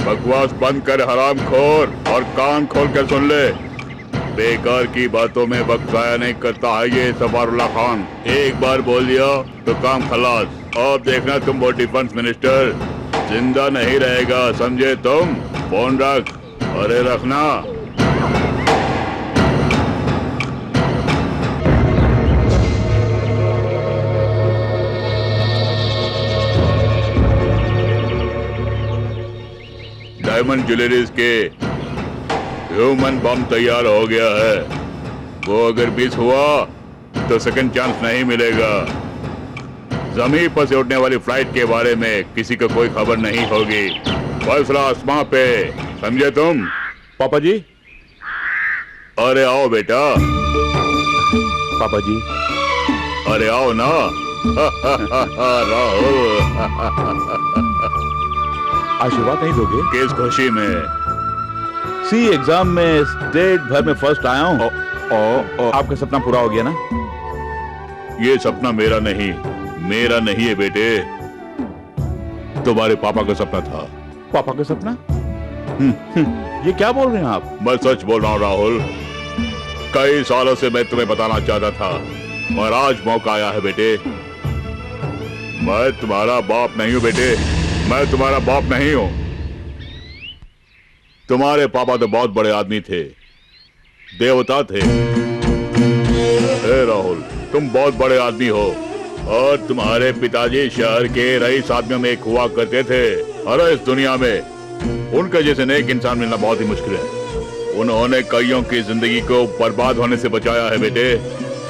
बकवास बंद कर हरामखोर, और कान खोल कर सुन ले। बेकार की बातों में वक्त जाया नहीं करता है ये सफारुल्लाह खान। एक बार बोल दिया तो काम खलास। अब देखना तुम वो डिफेंस मिनिस्टर जिंदा नहीं रहेगा, समझे तुम? फोन रख। अरे रखना। डायमंड ज्वेलरीज के ह्यूमन बम तैयार हो गया है। वो अगर मिस हुआ तो सेकंड चांस नहीं मिलेगा। जमीन पर से उड़ने वाली फ्लाइट के बारे में किसी को कोई खबर नहीं होगी। फैसला आसमां पे, समझे तुम? पापा जी। अरे आओ बेटा। पापा जी। अरे आओ ना। राहुल। आशीर्वाद नहीं दोगे? किस खुशी में? सी एग्जाम में स्टेट भर में फर्स्ट आया हूँ। आपका सपना पूरा हो गया ना? ये सपना मेरा नहीं है बेटे, तुम्हारे पापा का सपना था। पापा का सपना? ये क्या बोल रहे हैं आप? मैं सच बोल रहा हूँ राहुल। कई सालों से मैं तुम्हें बताना चाहता था और आज मौका आया है बेटे। मैं तुम्हारा बाप नहीं हूँ बेटे, मैं तुम्हारा बाप नहीं हूँ। तुम्हारे पापा तो बहुत बड़े आदमी थे, देवता थे। हे राहुल, तुम बहुत बड़े आदमी हो और तुम्हारे पिताजी शहर के रईस आदमियों में एक हुआ करते थे। अरे इस दुनिया में उनके जैसे नेक इंसान मिलना बहुत ही मुश्किल है। उन्होंने कईयों की जिंदगी को बर्बाद होने से बचाया है बेटे।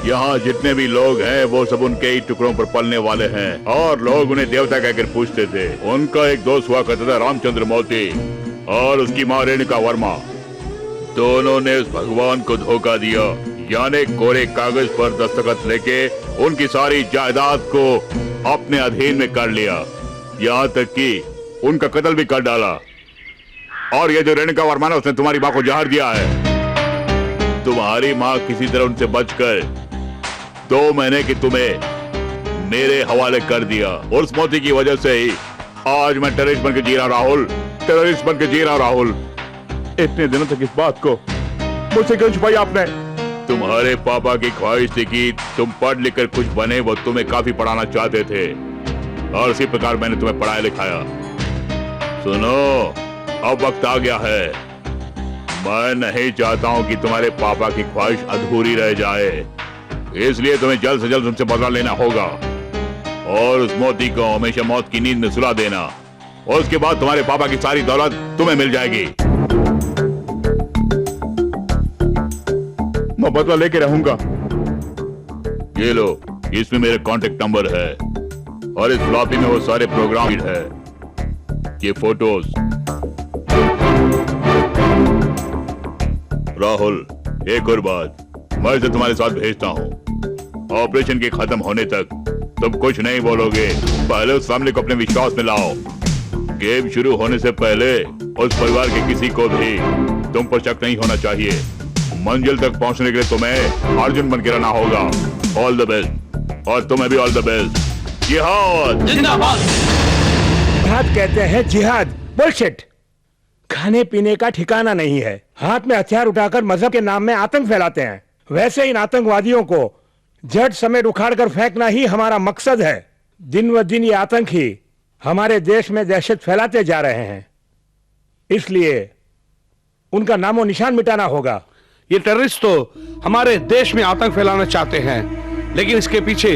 यहाँ जितने भी लोग हैं वो सब उनके ही टुकड़ों पर पलने वाले हैं और लोग उन्हें देवता कहकर पूछते थे। उनका एक दोस्त हुआ करता था रामचंद्र मोती और उसकी माँ रेणुका वर्मा। दोनों ने उस भगवान को धोखा दिया, यानी कोरे कागज पर दस्तखत लेके उनकी सारी जायदाद को अपने अधीन में कर लिया, यहाँ तक कि उनका कत्ल भी कर डाला। और ये जो रेणुका वर्मा है उसने तुम्हारी माँ को जहर दिया है। तुम्हारी माँ किसी तरह उनसे बचकर 2 महीने की तुम्हें मेरे हवाले कर दिया और उस मोती की वजह से ही आज मैं टेररिस्ट बन के जी रहा हूं राहुल, टेररिस्ट बन के जी रहा हूं राहुल। इतने दिनों तक इस बात को मुझसे क्यों छुपाई आपने? तुम्हारे पापा की ख्वाहिश थी कि तुम पढ़ लिख कर कुछ बने, वो तुम्हें काफी पढ़ाना चाहते थे और इसी प्रकार मैंने तुम्हें पढ़ाया लिखाया। सुनो, अब वक्त आ गया है। मैं नहीं चाहता हूं कि तुम्हारे पापा की ख्वाहिश अधूरी रह जाए, इसलिए तुम्हें जल्द से जल्द उनसे बदला लेना होगा और उस मोती को हमेशा मौत की नींद में सुला देना और उसके बाद तुम्हारे पापा की सारी दौलत तुम्हें मिल जाएगी। मैं बदला लेके रहूंगा। ये लो, इसमें मेरे कांटेक्ट नंबर है और इस फ्लॉपी में वो सारे प्रोग्राम है, ये फोटोज। राहुल, एक और बात, मैं इसे तुम्हारे साथ भेजता हूँ। ऑपरेशन के खत्म होने तक तुम कुछ नहीं बोलोगे। पहले उस फैमिली को अपने विश्वास में लाओ। गेम शुरू होने से पहले उस परिवार के किसी को भी तुम पर शक नहीं होना चाहिए। मंजिल तक पहुंचने के लिए तुम्हें अर्जुन बन के रहना होगा। ऑल द बेस्ट, और तुम्हें भी ऑल द बेस्ट। जिहाद जिंदाबाद। जिहाद कहते हैं जिहाद, बुलशिट। खाने पीने का ठिकाना नहीं है, हाथ में हथियार उठाकर मजहब के नाम में आतंक फैलाते हैं। वैसे इन आतंकवादियों को जड़ समेत उखाड़कर फेंकना ही हमारा मकसद है। दिन व दिन ये आतंक ही हमारे देश में दहशत फैलाते जा रहे हैं, इसलिए उनका नामो निशान मिटाना होगा। ये टेररिस्ट तो हमारे देश में आतंक फैलाना चाहते हैं, लेकिन उसके पीछे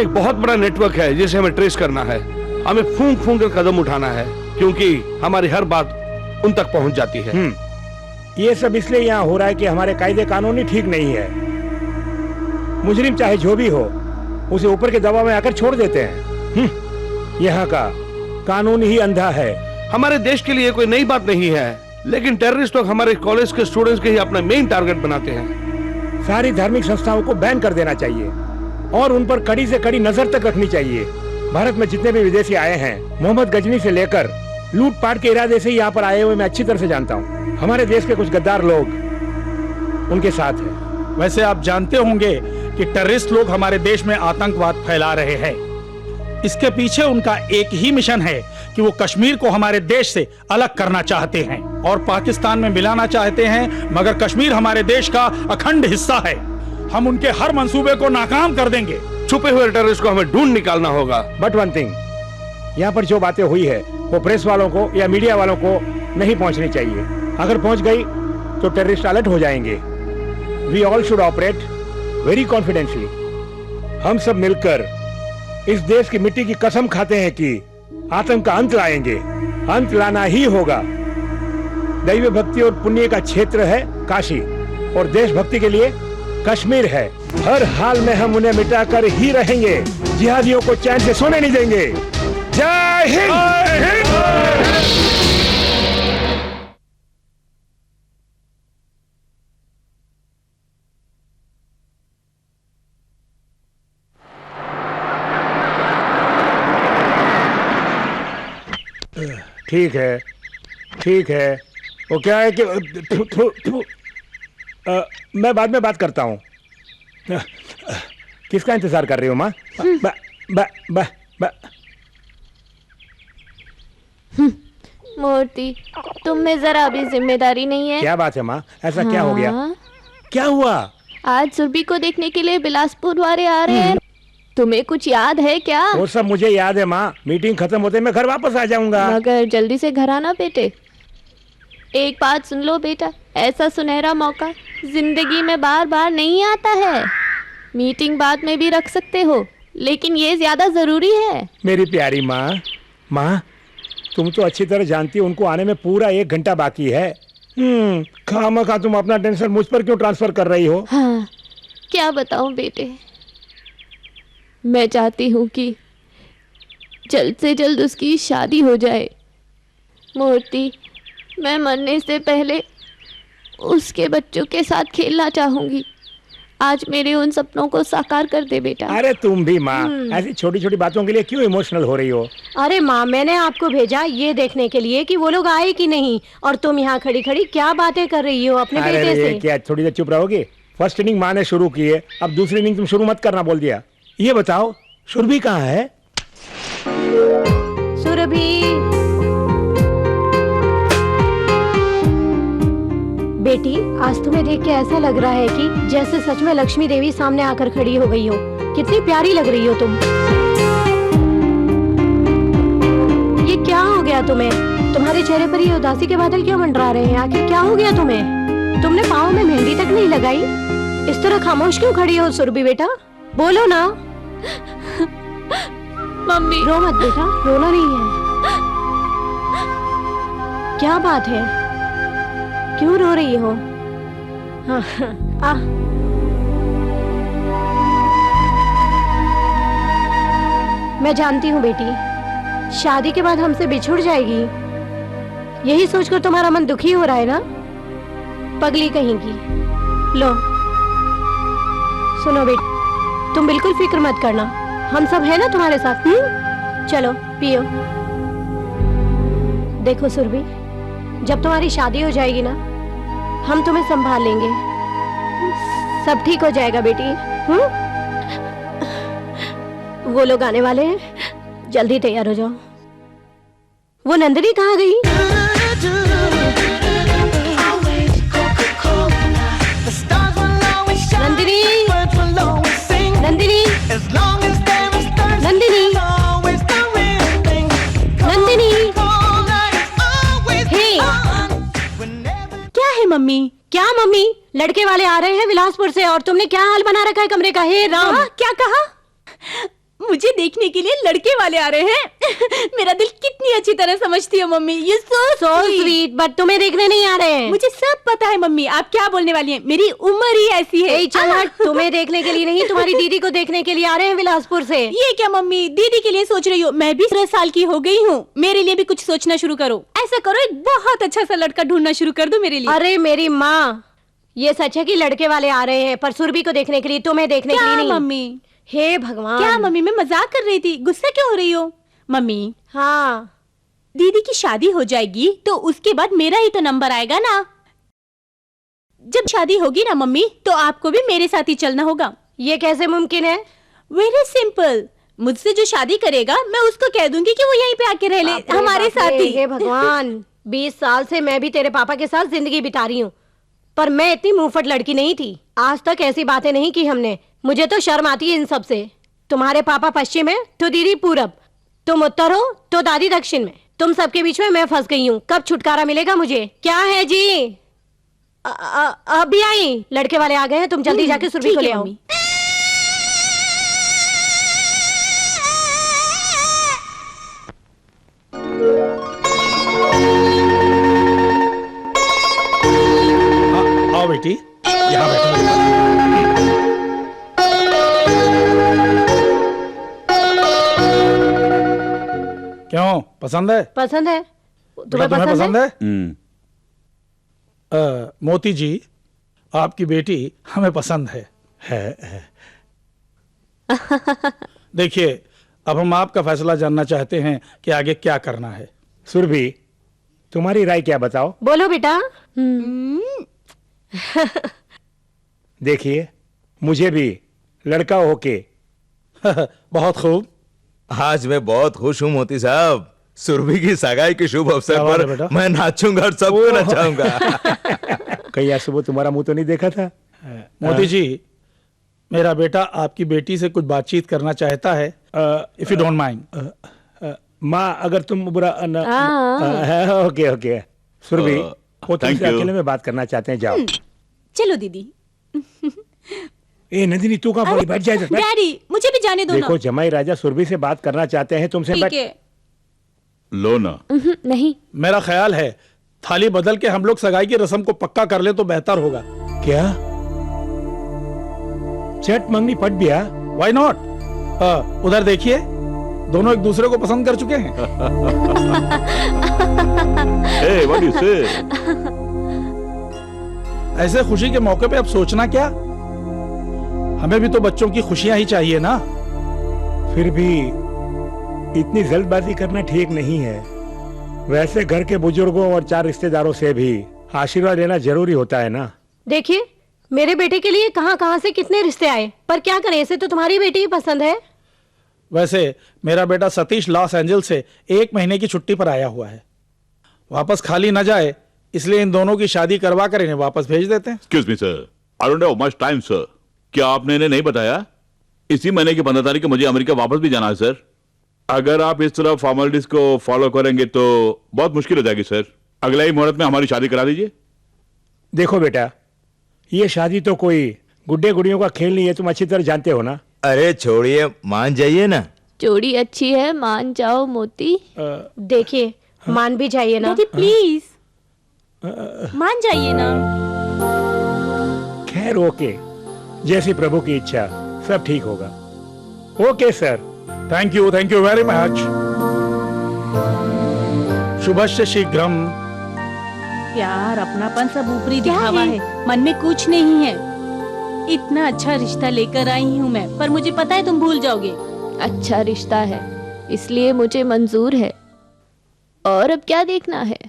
एक बहुत बड़ा नेटवर्क है जिसे हमें ट्रेस करना है। हमें फूंक फूंक कर कदम उठाना है, क्योंकि हमारी हर बात उन तक पहुंच जाती है। ये सब इसलिए यहाँ हो रहा है कि हमारे कायदे कानून ही ठीक नहीं है। मुजरिम चाहे जो भी हो, उसे ऊपर के दबाव में आकर छोड़ देते हैं। यहाँ का कानून ही अंधा है। हमारे देश के लिए कोई नई बात नहीं है, लेकिन टेररिस्ट लोग हमारे कॉलेज के स्टूडेंट्स के ही अपना मेन टारगेट बनाते हैं। सारी धार्मिक संस्थाओं को बैन कर देना चाहिए और उन पर कड़ी से कड़ी नजर तक रखनी चाहिए। भारत में जितने भी विदेशी आए हैं, मोहम्मद गजनी से लेकर लूटपाट के इरादे से यहाँ पर आए हुए मैं अच्छी तरह से जानता हूँ। हमारे देश के कुछ गद्दार लोग उनके साथ हैं। वैसे आप जानते होंगे कि टेररिस्ट लोग हमारे देश में आतंकवाद फैला रहे हैं। इसके पीछे उनका एक ही मिशन है कि कि वो कश्मीर को हमारे देश से अलग करना चाहते हैं और पाकिस्तान में मिलाना चाहते हैं, मगर कश्मीर हमारे देश का अखंड हिस्सा है। हम उनके हर मंसूबे को नाकाम कर देंगे। छुपे हुए टेररिस्ट को हमें ढूंढ निकालना होगा। बट वन थिंग, यहाँ पर जो बातें हुई है वो प्रेस वालों को या मीडिया वालों को नहीं पहुंचनी चाहिए। अगर पहुंच गई तो टेररिस्ट अलर्ट हो जाएंगे। We all should operate very confidently. हम सब मिलकर इस देश की मिट्टी की कसम खाते हैं कि आतंक का अंत लाएंगे। अंत लाना ही होगा। दैवी भक्ति और पुण्य का क्षेत्र है काशी और देशभक्ति के लिए कश्मीर है। हर हाल में हम उन्हें मिटाकर ही रहेंगे। जिहादियों को चैन से सोने नहीं देंगे। जय हिंद। जय हिंद। ठीक है, ठीक है। वो क्या है कि मैं बाद में बात करता हूँ। किसका इंतजार कर रही हो माँ? ब, ब, ब, ब। मूर्ति, तुम में जरा भी जिम्मेदारी नहीं है। क्या बात है माँ? ऐसा क्या हो गया? क्या हुआ? आज सुरभि को देखने के लिए बिलासपुर वाले आ रहे हैं। तुम्हें कुछ याद है क्या? वो सब मुझे याद है माँ। मीटिंग खत्म होते मैं घर वापस आ जाऊंगा। मगर जल्दी से घर आना बेटे। एक बात सुन लो बेटा, ऐसा सुनहरा मौका जिंदगी में बार बार नहीं आता है। मीटिंग बाद में भी रख सकते हो, लेकिन ये ज्यादा जरूरी है। मेरी प्यारी माँ, माँ तुम तो अच्छी तरह जानती हो उनको आने में पूरा 1 घंटा बाकी है। खामखा तुम अपना टेंशन मुझ पर क्यों ट्रांसफर कर रही हो? हाँ, क्या बताऊं बेटे, मैं चाहती हूँ कि जल्द से जल्द उसकी शादी हो जाए। मूर्ति, मैं मरने से पहले उसके बच्चों के साथ खेलना चाहूंगी। आज मेरे उन सपनों को साकार कर दे बेटा। अरे तुम भी माँ ऐसी छोटी छोटी बातों के लिए क्यों इमोशनल हो रही हो? अरे माँ, मैंने आपको भेजा ये देखने के लिए कि वो लोग आए कि नहीं, और तुम यहाँ खड़ी खड़ी क्या बातें कर रही हो अपने बेटे से? क्या थोड़ी देर चुप रहोगे? फर्स्ट इनिंग माँ ने शुरू की है, अब दूसरी इनिंग तुम शुरू मत करना बोल दिया। ये बताओ सुरभि कहाँ है? सुरभि बेटी, आज तुम्हें देख के ऐसा लग रहा है कि जैसे सच में लक्ष्मी देवी सामने आकर खड़ी हो गई हो। कितनी प्यारी लग रही हो तुम। ये क्या हो गया तुम्हें? तुम्हारे चेहरे पर ये उदासी के बादल क्यों मंडरा रहे हैं? आखिर क्या हो गया तुम्हें? तुमने पाँव में मेहंदी तक नहीं लगाई? इस तरह खामोश क्यों खड़ी हो सुरभि बेटा? बोलो ना। मम्मी, रो मत बेटा, रोना नहीं है। क्या बात है, क्यों रो रही हो? हाँ, आ। मैं जानती हूँ बेटी, शादी के बाद हमसे बिछुड़ जाएगी। यही सोचकर तुम्हारा मन दुखी हो रहा है ना? पगली कहेंगी। लो सुनो बेटी, तुम बिल्कुल फिक्र मत करना, हम सब है ना तुम्हारे साथ। चलो पियो। देखो सुरभि, जब तुम्हारी शादी हो जाएगी ना, हम तुम्हें संभाल लेंगे। सब ठीक हो जाएगा बेटी। वो लोग आने वाले हैं, जल्दी तैयार हो जाओ। वो नंदिनी कहाँ गई? नंदिनी, नंदिनी, नंदिनी, नंदिनी। हे, क्या है मम्मी? क्या मम्मी? लड़के वाले आ रहे हैं बिलासपुर से और तुमने क्या हाल बना रखा है कमरे का? हे राम, क्या कहा? मुझे देखने के लिए लड़के वाले आ रहे हैं। मेरा दिल कितनी अच्छी तरह समझती हो मम्मी। ये सो स्वीट, बट तुम्हें देखने नहीं आ रहे हैं। मुझे सब पता है मम्मी, आप क्या बोलने वाली हैं। मेरी उम्र ही ऐसी है। चल हट, तुम्हें देखने के लिए नहीं, तुम्हारी दीदी को देखने के लिए आ रहे हैं बिलासपुर से। ये क्या मम्मी, दीदी के लिए सोच रही हो? मैं भी 13 साल की हो गई हूँ, मेरे लिए भी कुछ सोचना शुरू करो। ऐसा करो, एक बहुत अच्छा सा लड़का ढूंढना शुरू कर दो मेरे लिए। अरे मेरी माँ, ये सच है कि लड़के वाले आ रहे हैं, पर सुरभि को देखने के लिए, तुम्हें देखने के लिए नहीं। मम्मी, हे भगवान। क्या मम्मी, मैं मजाक कर रही थी, गुस्सा क्यों हो रही हो? मम्मी, हाँ, दीदी की शादी हो जाएगी तो उसके बाद मेरा ही तो नंबर आएगा ना। जब शादी होगी ना मम्मी, तो आपको भी मेरे साथ ही चलना होगा। ये कैसे मुमकिन है? वेरी सिंपल, मुझसे जो शादी करेगा मैं उसको कह दूंगी कि वो यहीं पे आके रह ले हमारे साथ ही। हे भगवान, 20 साल से मैं भी तेरे पापा के साथ जिंदगी बिता रही हूँ, पर मैं इतनी मुंहफट लड़की नहीं थी। आज तक ऐसी बातें नहीं की हमने। मुझे तो शर्म आती है इन सब से। तुम्हारे पापा पश्चिम है तो दीदी पूरब, तुम उत्तर हो तो दादी दक्षिण में। तुम सबके बीच में मैं फंस गई हूँ। कब छुटकारा मिलेगा मुझे? क्या है जी? अभी आई, लड़के वाले आ गए हैं, तुम जल्दी जाके सुरभि को ले आओ। आओ बेटी, यहाँ बैठो। क्यों, पसंद है? पसंद है? तुम्हें पसंद है? मोती जी, आपकी बेटी हमें पसंद है। देखिए, अब हम आपका फैसला जानना चाहते हैं कि आगे क्या करना है। सुरभि, तुम्हारी राय क्या बताओ? बोलो बेटा। देखिए, मुझे भी लड़का होके बहुत खूब। आज मैं बहुत खुश हूँ मोती साहब। सुरभि की सगाई के शुभ अवसर क्या बात है पर बेटा? मैं नाचूंगा और सबको नचाऊंगा। कहीं आज सुबह तुम्हारा मुंह तो नहीं देखा था? मोती जी, मेरा बेटा आपकी बेटी से कुछ बातचीत करना चाहता है, इफ यू डोंट माइंड। माँ, अगर तुम बुरा ओके ओके। सुरभि, वो thank तुमसे you. अकेले में बात करना चाहते हैं, जाओ। चलो दीदी। ए नंदिनी, तू कहाँ पड़ी? बैठ जाए। डैडी, मुझे भी जाने दो ना। देखो, जमाई राजा सुरभि से बात करना चाहते हैं तुमसे। ठीक है। लो ना। नहीं, मेरा ख्याल है थाली बदल के हम लोग सगाई की रस्म को पक्का कर ले तो बेहतर होगा। क्या चट मंगनी पट गया? Why not? उधर देखिए, दोनों एक दूसरे को पसंद कर चुके हैं। Hey, what do you say? ऐसे खुशी के मौके पे अब सोचना क्या? हमें भी तो बच्चों की खुशियां ही चाहिए ना। फिर भी इतनी जल्दबाजी करना ठीक नहीं है। वैसे घर के बुजुर्गों और 4 रिश्तेदारों से भी आशीर्वाद लेना जरूरी होता है ना। देखिए, मेरे बेटे के लिए कहाँ से कितने रिश्ते आए, पर क्या करें, इसे तो तुम्हारी बेटी ही पसंद है। वैसे मेरा बेटा सतीश लॉस एंजल्स से 1 महीने की छुट्टी पर आया हुआ है। वापस खाली न जाए, इसलिए इन दोनों की शादी करवा कर इन्हें वापस भेज देते हैं। Excuse me, sir. I don't have much time, sir. क्या आपने इन्हें नहीं बताया? इसी महीने की 15 तारीख को मुझे अमेरिका वापस भी जाना है, सर। अगर आप इस तरह फॉर्मेलिटीज को फॉलो करेंगे तो बहुत मुश्किल हो जाएगी, सर। अगले ही मुहूर्त में हमारी शादी करा दीजिए। देखो बेटा, ये शादी तो कोई गुड्डे गुड़ियों का खेल नहीं है, तुम अच्छी तरह जानते हो ना। अरे छोड़िए, मान जाइए ना। जोड़ी अच्छी है, मान जाओ मोती। देखिए, मान भी जाइए ना। डैडी प्लीज मान जाइए ना। खैर ओके, जैसी प्रभु की इच्छा, सब ठीक होगा। Okay sir. Thank you very much. शुभस्य शीघ्रम। प्यार, अपनापन सब ऊपरी दिखावा है, मन में कुछ नहीं है। इतना अच्छा रिश्ता लेकर आई हूँ मैं, पर मुझे पता है तुम भूल जाओगे। अच्छा रिश्ता है, इसलिए मुझे मंजूर है। और अब क्या देखना है?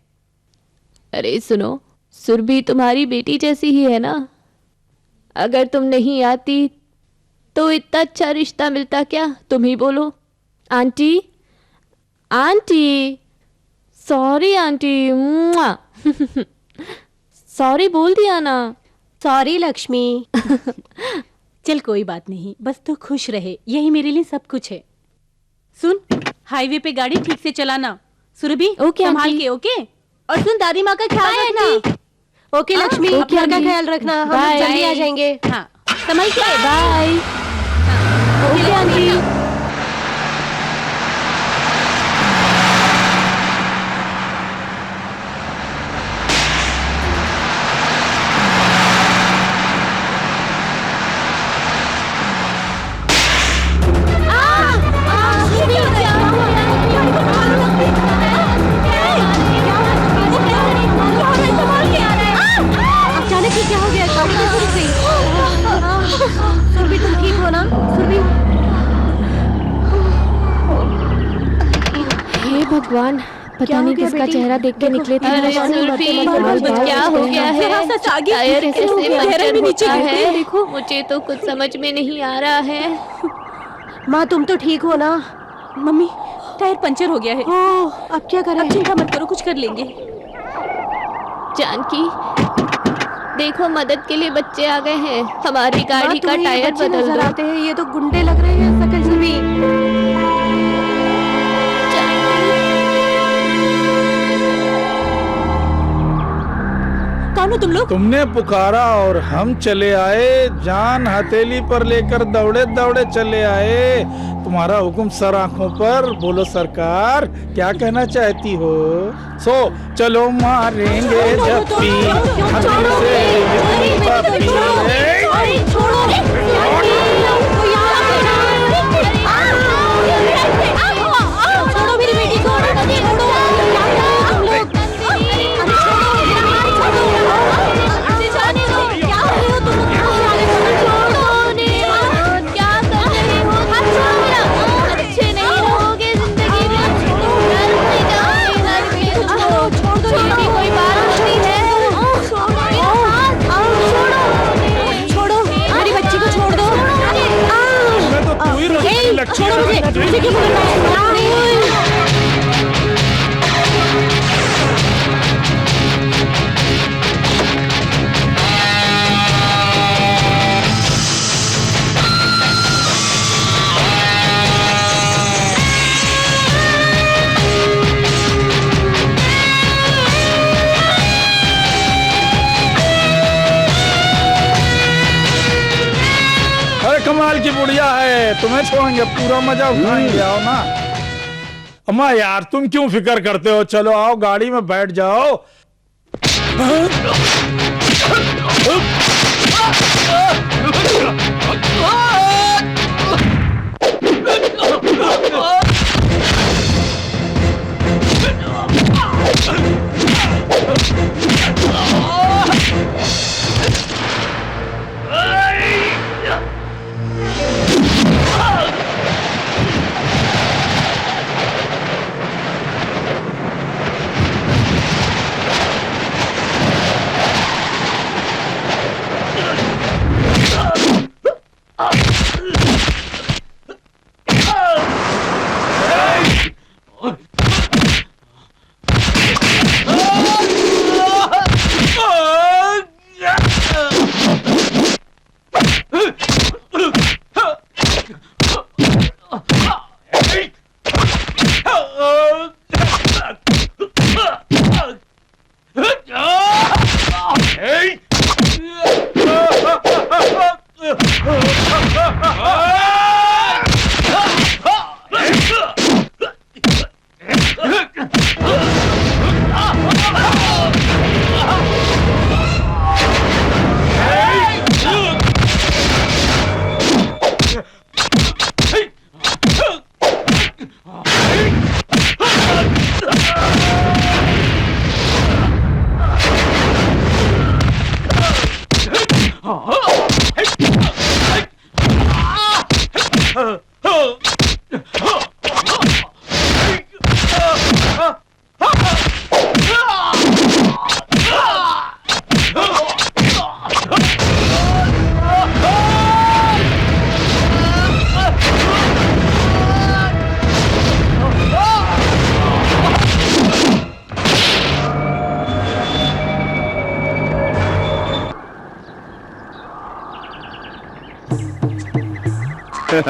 अरे सुनो, सुरभि तुम्हारी बेटी जैसी ही है ना। अगर तुम नहीं आती तो इतना अच्छा रिश्ता मिलता क्या? तुम ही बोलो। Aunty, aunty, sorry aunty. Sorry बोल दिया ना। सॉरी लक्ष्मी। चल कोई बात नहीं, बस तू खुश रहे, यही मेरे लिए सब कुछ है। सुन, हाईवे पे गाड़ी ठीक से चलाना। सुरभि, ओके संभाल आंटी। के, ओके? और सुन, दादी माँ का ख्याल रखना। ओके लक्ष्मी, ओके घर का आंटी। ख्याल रखना, हम बाय। जल्दी आ जाएंगे। हाँ, संभल के। बाय। Okay aunty. अचानक ही क्या हो गया? गाड़ी कैसे रुक गई? सुरभि, तुम ठीक हो ना? सुरभि, हे भगवान, क्या पता हो नहीं गया किसका बेटी? चेहरा देख के देखो, निकले थे। अरे सुरभि, क्या हो गया है? जरा सा आगे, टायर क्या हो कैसे गया? पंचर टायर भी नीचे होता गिर गई, है? देखो। मुझे तो कुछ समझ में नहीं आ रहा है। माँ तुम तो ठीक हो ना? मम्मी टायर पंचर हो गया है। ओह, अब क्या करें? अब चिंता मत करो, कुछ कर लेंगे। जानकी, देखो मदद के लिए बच्चे आ गए हैं। हमारी गाड़ी का तुम्हें ये टायर बच्चे बदल नजर दो। आते हैं, ये तो गुंडे लग रहे हैं शकल से भी। कौन हो तुम लोग? तुमने पुकारा और हम चले आए, जान हथेली पर लेकर दौड़े दौड़े चले आए। तुम्हारा हुक्म सर आंखों पर। बोलो सरकार, क्या कहना चाहती हो? सो चलो मारेंगे जप्पी, हथेली से इतनी पप्पी। छोड़ो मेरी बेटी को, छोड़ो मुझे क्यों पकड़ रहा है? अरे कमाल की बुढ़िया है, तुम्हें छोड़ेंगे, पूरा मजा उठाएंगे। आओ ना अम्मा यार, तुम क्यों फिक्र करते हो? चलो आओ, गाड़ी में बैठ जाओ।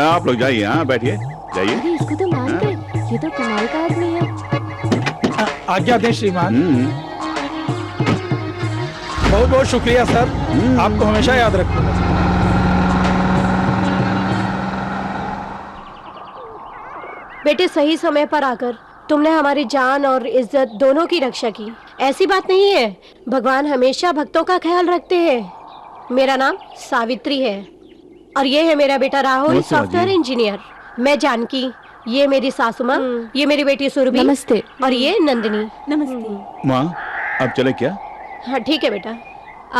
आप लोग जाइए, हाँ बैठिए, जाइए। अरे इसको तो मान गए, ये तो कमाल का आदमी है। आज्ञा दें श्रीमान। बहुत बहुत शुक्रिया सर, आपको हमेशा याद रखूंगा। बेटे सही समय पर आकर तुमने हमारी जान और इज्जत दोनों की रक्षा की। ऐसी बात नहीं है, भगवान हमेशा भक्तों का ख्याल रखते हैं। मेरा नाम सावित्री है और ये है मेरा बेटा राहुल, सॉफ्टवेयर इंजीनियर। मैं जानकी, ये मेरी सासू माँ, ये मेरी बेटी सुरभि, नमस्ते। और ये नंदिनी। नमस्ते। माँ अब चले क्या? हाँ ठीक है बेटा।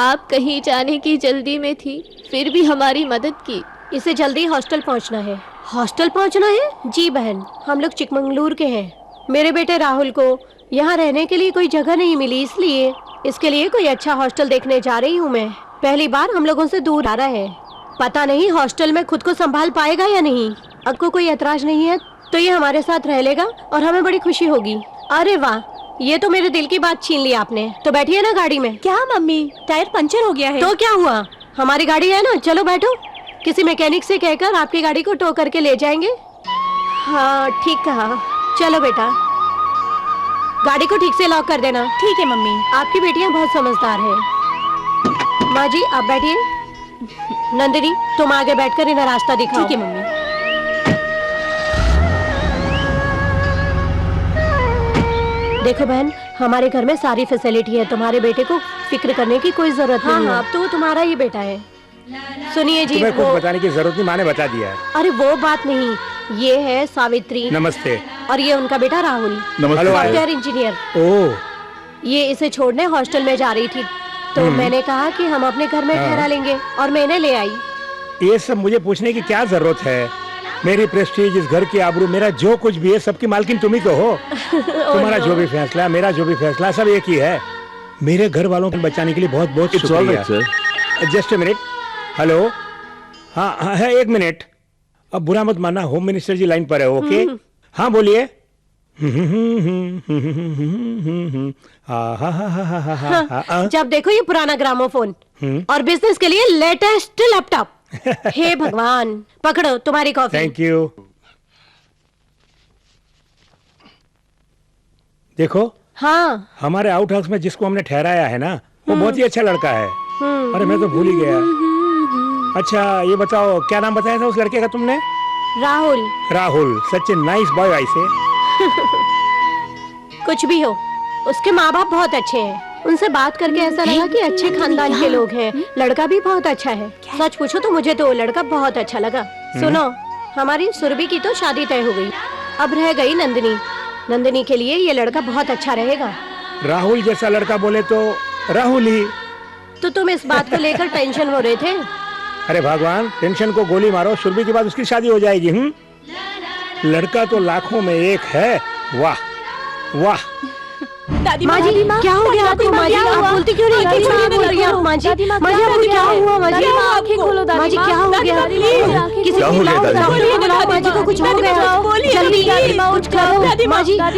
आप कहीं जाने की जल्दी में थी, फिर भी हमारी मदद की। इसे जल्दी हॉस्टल पहुंचना है। हॉस्टल पहुंचना है? जी बहन, हम लोग चिकमंगलूर के हैं। मेरे बेटे राहुल को यहाँ रहने के लिए कोई जगह नहीं मिली, इसलिए इसके लिए कोई अच्छा हॉस्टल देखने जा रही हूँ मैं। पहली बार हम लोगों से दूर आ रहा है, पता नहीं हॉस्टल में खुद को संभाल पाएगा या नहीं। आपको कोई ऐतराज नहीं है तो ये हमारे साथ रह लेगा और हमें बड़ी खुशी होगी। अरे वाह, ये तो मेरे दिल की बात छीन ली आपने। तो बैठिए ना गाड़ी में। क्या मम्मी, टायर पंचर हो गया है। तो क्या हुआ, हमारी गाड़ी है ना, चलो बैठो। किसी मैकेनिक से कहकर आपकी गाड़ी को टो करके ले जाएंगे। हाँ ठीक कहा, चलो बेटा, गाड़ी को ठीक से लॉक कर देना। ठीक है मम्मी। आपकी बेटियां बहुत समझदार हैं। माँ जी आप बैठिए। नंदिनी तुम आगे बैठकर इन्हें रास्ता दिखाओ। ठीक है मम्मी। देखो बहन, हमारे घर में सारी फैसिलिटी है, तुम्हारे बेटे को फिक्र करने की कोई जरूरत नहीं है। अब तो वो तुम्हारा ही बेटा है। सुनिए जी, तुम्हें कुछ बताने की जरूरत नहीं, माँ ने बता दिया है। अरे वो बात नहीं, ये है सावित्री। नमस्ते। और ये उनका बेटा राहुल, नमस्ते। Software engineer. ओह, ये इसे छोड़ने हॉस्टल में जा रही थी, तो मैंने कहा कि हम अपने घर में ठहरा लेंगे और मैं इन्हें ले आई। ये सब मुझे पूछने की क्या जरूरत है? मेरी प्रेस्टीज, इस घर की आबरू, मेरा जो कुछ भी है, सबकी मालकिन तुम ही तो हो। तुम्हारा जो भी फैसला, मेरा जो भी फैसला, सब एक ही है। मेरे घर वालों को बचाने के लिए बहुत बहुत शुक्रिया। Just a minute. हेलो, हाँ हाँ है, एक मिनट। अब बुरा मत मानना, होम मिनिस्टर जी लाइन पर है। ओके, हाँ बोलिए। जब देखो ये पुराना ग्रामोफोन और बिजनेस के लिए लेटेस्ट लैपटॉप। हे भगवान, पकड़ो तुम्हारी कॉफी। Thank you. देखो, हाँ हमारे आउट हाउस में जिसको हमने ठहराया है ना, वो बहुत ही अच्छा लड़का है। अरे मैं तो भूल ही गया। अच्छा ये बताओ, क्या नाम बताया था उस लड़के का तुमने? राहुल। राहुल, सच ए नाइस बॉय। ऐसे कुछ भी हो, उसके माँ बाप बहुत अच्छे हैं। उनसे बात करके ऐसा लगा कि अच्छे खानदान के लोग हैं। लड़का भी बहुत अच्छा है। सच पूछो तो मुझे तो वो लड़का बहुत अच्छा लगा। सुनो, हमारी सुरभि की तो शादी तय हो गई, अब रह गई नंदिनी। नंदिनी के लिए ये लड़का बहुत अच्छा रहेगा। राहुल जैसा लड़का बोले तो राहुल ही। तो तुम इस बात को लेकर टेंशन हो रहे थे? अरे भगवान, टेंशन को गोली मारो, सुरभि के बाद उसकी शादी हो जाएगी। लड़का तो लाखों में एक है। वाह वाह। दादी माँ जी, क्या हो गया आपको? माँ जी आप बोलती क्यों नहीं? क्यों नहीं बोल रही आप? माँ जी, माँ जी आपको क्या हुआ? माँ जी आंखें खोलो। माँ जी क्या हो गया? किसी क्या को हो गया बुलाओ, दादी? बुलाओ, माँ जी को कुछ हो गया। जल्दी कुछ करो। माँ जी, माँ जी कुछ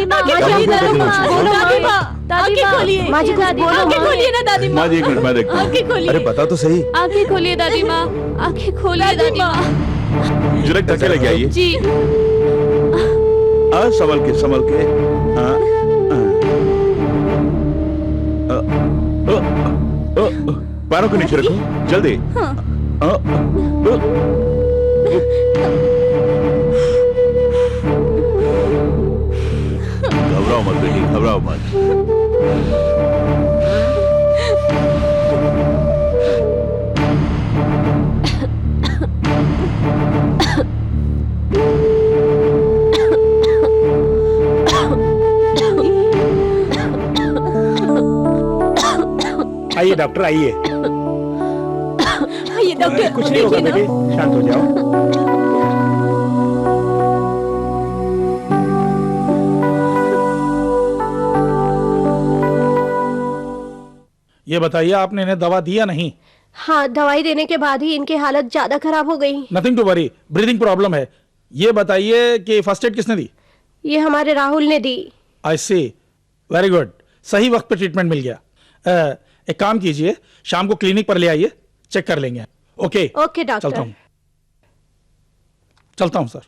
बोलो। आंखें खोलिए। माँ जी कुछ बोलो। आंखें खोलिए ना दादी माँ। माँ जी एक मिनट, मैं देखता हूँ। आंखें खोलिए। अरे बता तो सही। आंखें खोलिए दादी माँ, आंखें खोलिए दादी माँ। जरा धक्के लेके आइए। जी संभल के, संभल के। पैरों के नीचे रखो, जल्दी। घबराओ मत बेटी, घबराओ मत। आइए डॉक्टर, आइए। ये डॉक्टर कुछ नहीं होगा बेटी, शांत हो जाओ। ये बताइए, आपने इन्हें दवा दिया नहीं? हाँ, दवाई देने के बाद ही इनकी हालत ज्यादा खराब हो गई। Nothing to worry, breathing problem है। ये बताइए कि फर्स्ट एड किसने दी? ये हमारे राहुल ने दी। आई सी, वेरी गुड, सही वक्त पे ट्रीटमेंट मिल गया। एक काम कीजिए, शाम को क्लिनिक पर ले आइए, चेक कर लेंगे। Okay okay doctor. चलता हूँ सर।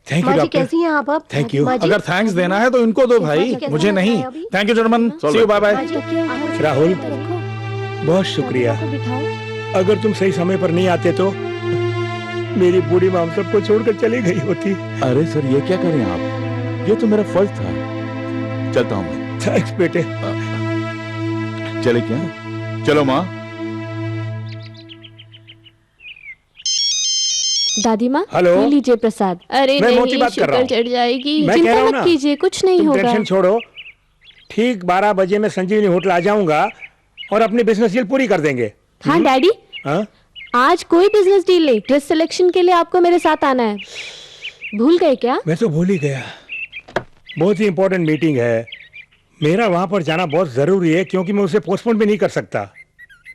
थैंक यू माँ जी डॉक्टर। कैसी हैं आप? Thank you। माँ जी, अगर थैंक्स देना है तो इनको दो भाई, कैसा मुझे लग रहा नहीं। है अभी? Thank you gentleman, see you, bye माँ बाय। जी, आप राहुल, रखो। बहुत शुक्रिया। को बिठाओ। अगर तुम सही समय पर नहीं आते तो मेरी बूढ़ी माँ हम सबको छोड़कर चली गई होती। अरे सर, ये क्या करें आप? ये तो मेरा फर्ज था। चलता हूँ मैं। थैंक्स बेटे। चले क्या? चलो माँ। दादी माँ, हेलो? ये लीजिए प्रसाद। अरे मैं मोती नहीं, बात कर रहा शुगर हूँ। चढ़ जाएगी। मैं कह चिंता रहा हूँ मत ना, कीजिए, कुछ नहीं तुम होगा। टेंशन छोड़ो। ठीक 12 बजे मैं संजीवनी होटल आ जाऊंगा और अपनी बिजनेस डील पूरी कर देंगे। हाँ डैडी, हाँ? आज कोई बिजनेस डील नहीं, ड्रेस सिलेक्शन के लिए आपको मेरे साथ आना है। भूल गए क्या? मैं तो भूल ही गया। बहुत ही इंपॉर्टेंट मीटिंग है, मेरा वहां पर जाना बहुत जरूरी है, क्योंकि मैं उसे पोस्टपोन भी नहीं कर सकता।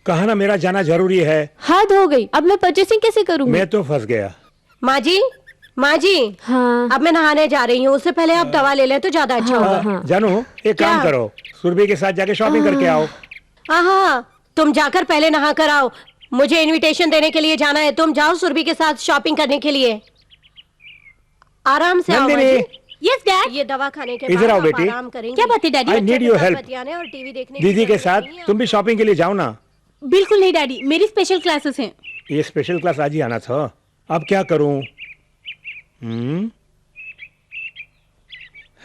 कहा ना मेरा जाना जरूरी है। हद हो गई, अब मैं परचेसिंग कैसे करूंगी? मैं तो फंस गया। माँ जी, माँ जी, हाँ अब मैं नहाने जा रही हूँ, उससे पहले आप दवा ले लें तो ज्यादा अच्छा होगा। हाँ जानू एक काम क्या? करो, सुरभि के साथ जाके शॉपिंग करके आओ। हाँ, तुम जाकर पहले नहा कर आओ। मुझे इनविटेशन देने के लिए जाना है। तुम जाओ सुरभि के साथ शॉपिंग करने के लिए। आराम से आओ माँ नंदिनी, जी। Yes dad. ये दवा खाने के इधर बाद आओ आप बेटी। आराम करेंगी। क्या बात है daddy? I need your help. बतियाने और टीवी देखने दीदी के जरूरत साथ नहीं है। तुम भी शॉपिंग के लिए जाओ ना। बिल्कुल नहीं डैडी, मेरी स्पेशल क्लासेस हैं। ये स्पेशल क्लास आज ही आना था। अब क्या करूं?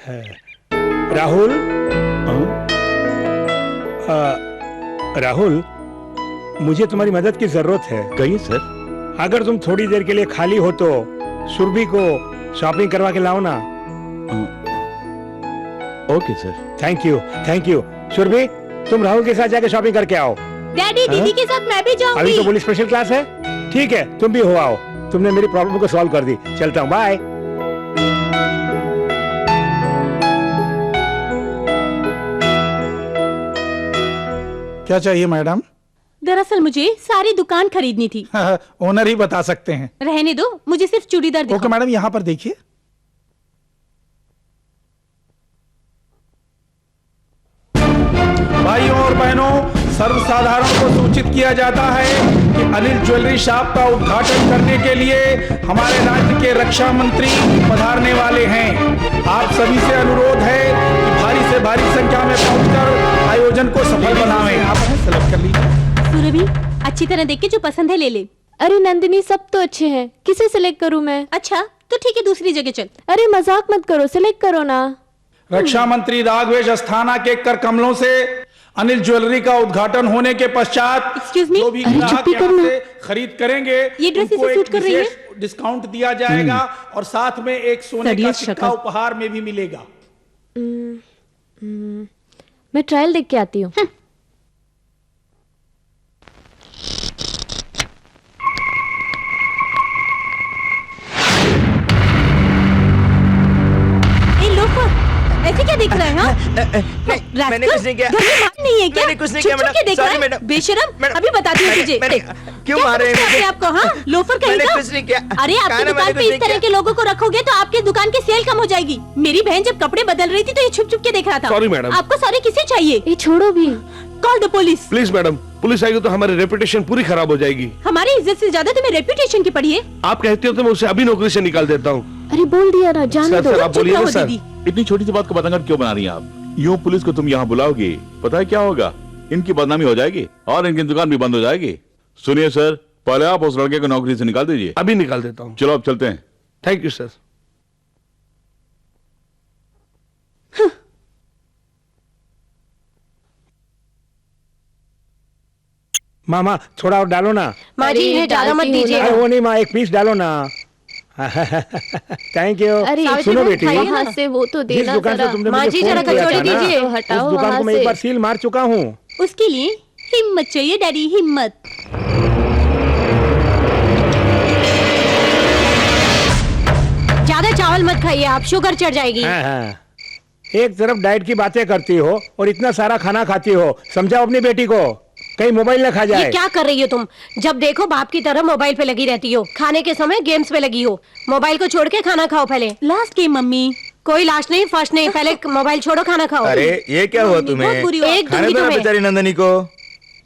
है। राहुल, राहुल, मुझे तुम्हारी मदद की जरूरत है। कहिए सर। अगर तुम थोड़ी देर के लिए खाली हो तो सुरभि को शॉपिंग करवा के लाओ ना। Okay sir. Thank you, thank you. Surabhi, तुम राहुल के साथ जाके शॉपिंग करके आओ। डैडी दीदी के साथ मैं भी अभी जाऊंगी। तो बोली स्पेशल क्लास है। ठीक है, तुम भी हो आओ। तुमने मेरी प्रॉब्लम को सॉल्व कर दी। चलता हूँ, बाय। क्या चाहिए मैडम? दरअसल मुझे सारी दुकान खरीदनी थी। ओनर ही बता सकते हैं। रहने दो, मुझे सिर्फ चूड़ीदार दिखाओ। ओके मैडम, यहाँ पर देखिए। भाइयों और बहनों, सर्वसाधारण को सूचित किया जाता है कि अनिल ज्वेलरी शॉप का उद्घाटन करने के लिए हमारे राज्य के रक्षा मंत्री पधारने वाले हैं। आप सभी से अनुरोध है कि भारी से भारी संख्या में पहुंचकर आयोजन को सफल बनावें। आप सेलेक्ट कर लीजिए। सुरभि, अच्छी तरह देख के जो पसंद है ले ले। अरे नंदिनी, सब तो अच्छे हैं, किसे सिलेक्ट करूं मैं? अच्छा तो ठीक है, दूसरी जगह चल। अरे मजाक मत करो, सिलेक्ट करो ना। रक्षा मंत्री राघवेश अस्थाना के कर कमलों से अनिल ज्वेलरी का उद्घाटन होने के पश्चात Excuse me? जो भी अरे ग्राहक चुप्पी यहाँ करना। से खरीद करेंगे ये ड्रेस उनको इसे सूट एक कर रही है? विशेष डिस्काउंट दिया जाएगा और साथ में एक सोने का सड़ियत सिक्का शक्ल। उपहार में भी मिलेगा। मैं ट्रायल देख के आती हूँ। ए लोफर, ऐसे क्या देख रहा है? हाँ? मैंने कुछ नहीं किया। घर में मार नहीं है क्या? मैंने कुछ नहीं किया, छुप-छुप मैडम। के देख रहा Sorry, है? मैडम। बेशरम, मैडम, अभी बताती हूँ तुझे। क्यों क्या मार रहे समझते हैं अपने आप को? हाँ, लोफर कहीं मैंने का? कुछ नहीं किया। अरे कहा आपकी ना, दुकान मैंने पे कुछ इस नहीं तरह किया। के लोगों को रखोगे तो आपकी दुकान की सेल कम हो जाएगी। मेरी बहन जब कपड़े बदल रही थी तो ये छुप छुप के देख रहा था। Sorry, madam. आपको सॉरी किसे चाहिए? ये छोड़ो भी। Call the police. Please madam, police आएगी तो हमारी रेपुटेशन पूरी खराब हो जाएगी। हमारी इज्जत से ज्यादा तुम्हें रेपुटेशन की पड़ी है। आप कहती हो तो मैं उसे अभी नौकरी से निकाल देता हूँ। अरे बोल दिया ना, जाने सर, दो। सर, आप चुप बोलिए ना रहो सर। दीदी। इतनी छोटी सी बात को बतंगड़ क्यों बना रही हैं आप? यूं पुलिस को तुम यहाँ बुलाओगी, पता है क्या होगा? इनकी बदनामी हो जाएगी और इनकी दुकान भी बंद हो जाएगी। सुनिए सर, पहले आप उस लड़के को नौकरी से निकाल दीजिए। अभी निकाल देता हूँ। चलो अब चलते हैं। Thank you sir. मामा थोड़ा और डालो ना। माँ जी, अरे, इन्हें ज्यादा मत डालती हूँ दीजिए। ना। अरे वो नहीं माँ, एक पीस डालो ना। Thank you. अरे सुनो बेटी, वहाँ से वो तो जिस देना दुकान से जरा। तुमने माँ मुझे जी, फोन जरा किया कचौड़ी था ना, दीजिए। उस हटाओ दुकान वहाँ को मैं एक से। बार सील मार चुका हूँ। उसके लिए हिम्मत चाहिए डैडी, हिम्मत। ज्यादा चावल मत खाइए, आप शुगर चढ़ जाएगी। हाँ, हाँ। एक तरफ डाइट की बातें करती हो और इतना सारा खाना खाती हो। समझाओ अपनी बेटी को, कहीं मोबाइल न खा ये जाए। क्या कर रही हो तुम? जब देखो बाप की तरह मोबाइल पे लगी रहती हो। खाने के समय गेम्स पे लगी हो। मोबाइल को छोड़ के खाना खाओ पहले। Last game mummy. कोई लास्ट नहीं, फर्स्ट नहीं। पहले मोबाइल छोड़ो, खाना खाओ। अरे ये क्या हुआ बहुत तुम्हें? बुरी बात। एक खाने दूंगी दो ना तुम्हें। बेचारी नंदनी को।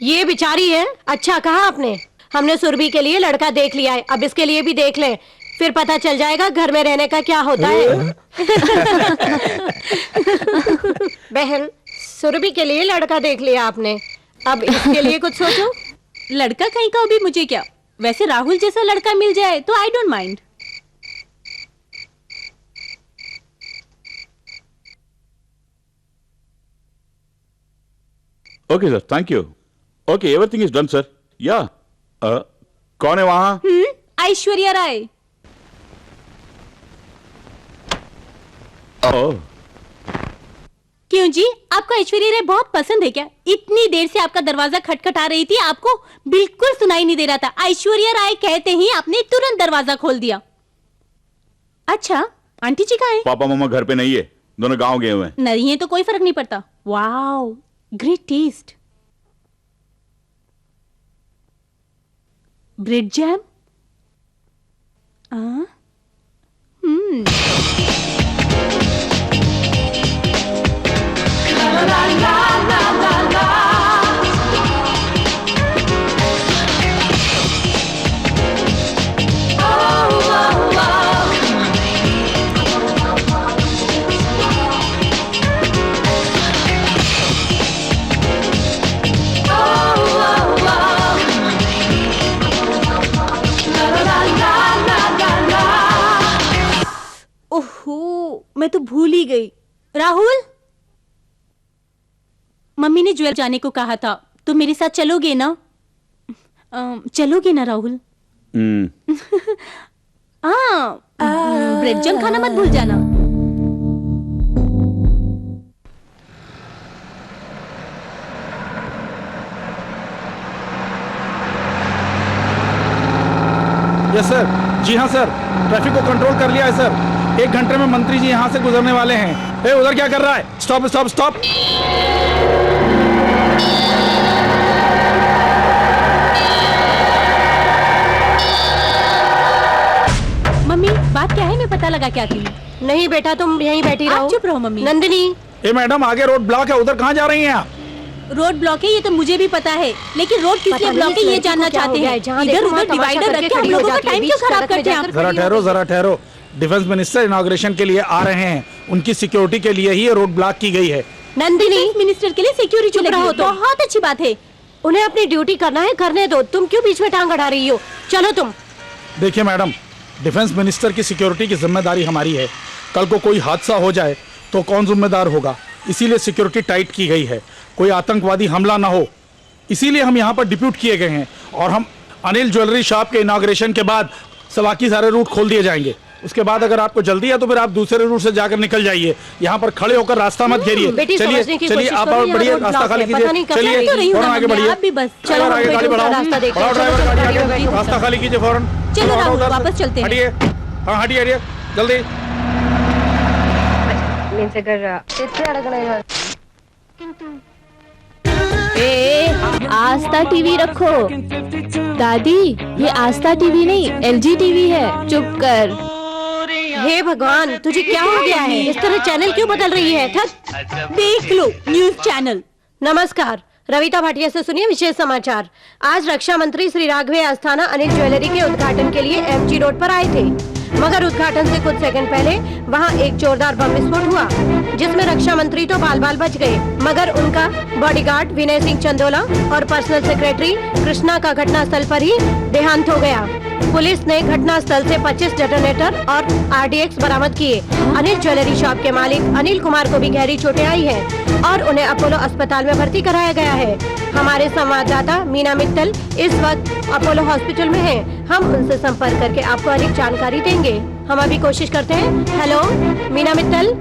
ये बेचारी है। अच्छा कहा आपने। हमने सुरभि के लिए लड़का देख लिया है, अब इसके लिए भी देख ले, फिर पता चल जाएगा घर में रहने का क्या होता है। बहन, सुरभि के लिए लड़का देख लिया आपने, अब इसके लिए कुछ सोचो। लड़का कहीं का भी मुझे क्या, वैसे राहुल जैसा लड़का मिल जाए तो I don't mind. Okay sir, thank you. Okay, everything is done sir. या कौन है वहाँ? ऐश्वर्या राय। ओह, क्यों जी, आपको ऐश्वर्या राय बहुत पसंद है क्या? इतनी देर से आपका दरवाजा खटखटा रही थी, आपको बिल्कुल सुनाई नहीं दे रहा था। ऐश्वर्या राय कहते ही आपने तुरंत दरवाजा खोल दिया। अच्छा, आंटी जी कहाँ हैं? पापा मामा घर पे नहीं है, दोनों गांव गए हुए हैं। नहीं है तो कोई फर्क नहीं पड़ता। Wow, great test. Bread jam. ओहो, मैं तो भूल ही गई। राहुल, मम्मी ने ज्वेल जाने को कहा था, तुम मेरे साथ चलोगे ना? चलोगे ना राहुल? हाँ, ब्रेड जैम खाना मत भूल जाना। Yes sir. जी हाँ सर, ट्रैफिक को कंट्रोल कर लिया है सर। 1 घंटे में मंत्री जी यहाँ से गुजरने वाले हैं। ए, उधर क्या कर रहा है? Stop stop stop. मम्मी, बात क्या है? मैं पता लगा क्या थी। नहीं बेटा, तुम यहीं बैठी रहो। आप चुप रहो मम्मी। नंदिनी, ए मैडम, आगे रोड ब्लॉक है, उधर कहाँ जा रही हैं आप? रोड ब्लॉक है ये तो मुझे भी पता है, लेकिन रोड किस लिए ब्लॉक है ये जानना चाहते हैं। इधर उधर डिवाइडर रख के हम लोगों का टाइम क्यों खराब करते हैं आप? जरा ठहरो। डिफेंस मिनिस्टर इनॉग्रेशन के लिए आ रहे हैं, उनकी सिक्योरिटी के लिए ही ये रोड ब्लॉक की गई है। नंदिनी, मिनिस्टर के लिए सिक्योरिटी चुप रहो तुम। बहुत अच्छी बात है। उन्हें अपनी ड्यूटी करना है, करने दो। तुम क्यों बीच में टांग अड़ा रही हो? चलो तुम। देखिए मैडम, डिफेंस मिनिस्टर की सिक्योरिटी की जिम्मेदारी हमारी है। कल को कोई हादसा हो जाए तो कौन जिम्मेदार होगा? इसीलिए सिक्योरिटी टाइट की गई है, कोई आतंकवादी हमला ना हो। इसीलिए हम यहाँ पर डिप्यूट किए गए हैं और हम अनिल ज्वेलरी शॉप के इनॉग्रेशन के बाद बाकी सारे रूट खोल दिए जाएंगे। उसके बाद अगर आपको जल्दी है तो फिर आप दूसरे रूट से जाकर निकल जाइए। यहाँ पर खड़े होकर रास्ता मत घेरिए। चलिए आप और बढ़िए, रास्ता खाली कीजिए। चलिए फौरन आगे बढ़िए। आप भी बस चलो आगे गाड़ी बढ़ाओ, बढ़ाओ ड्राइवर, गाड़ी आगे, रास्ता खाली कीजिए फौरन। चलो राहुल, वापस चलते हैं। हटिए, हाँ हटिए जल्दी। आस्था टीवी रखो। दादी, ये आस्था टीवी नहीं, LG टीवी है। चुप कर। हे भगवान, तुझे क्या हो गया है? इस तरह चैनल क्यों बदल रही है? देख लो न्यूज चैनल। नमस्कार, रविता भाटिया से सुनिए विशेष समाचार। आज रक्षा मंत्री श्री राघवे अस्थाना अनिल ज्वेलरी के उद्घाटन के लिए MG रोड पर आए थे, मगर उद्घाटन से कुछ सेकंड पहले वहां एक जोरदार बम विस्फोट हुआ, जिसमें रक्षा मंत्री तो बाल बाल बच गए, मगर उनका बॉडीगार्ड विनय सिंह चंदोला और पर्सनल सेक्रेटरी कृष्णा का घटनास्थल पर ही देहांत हो गया। पुलिस ने घटनास्थल से 25 डेटोनेटर और RDX बरामद किए। अनिल ज्वेलरी शॉप के मालिक अनिल कुमार को भी गहरी चोटें आई हैं और उन्हें अपोलो अस्पताल में भर्ती कराया गया है। हमारे संवाददाता मीना मित्तल इस वक्त अपोलो हॉस्पिटल में हैं। हम उनसे संपर्क करके आपको अधिक जानकारी देंगे। हम अभी कोशिश करते हैं। हेलो मीना मित्तल,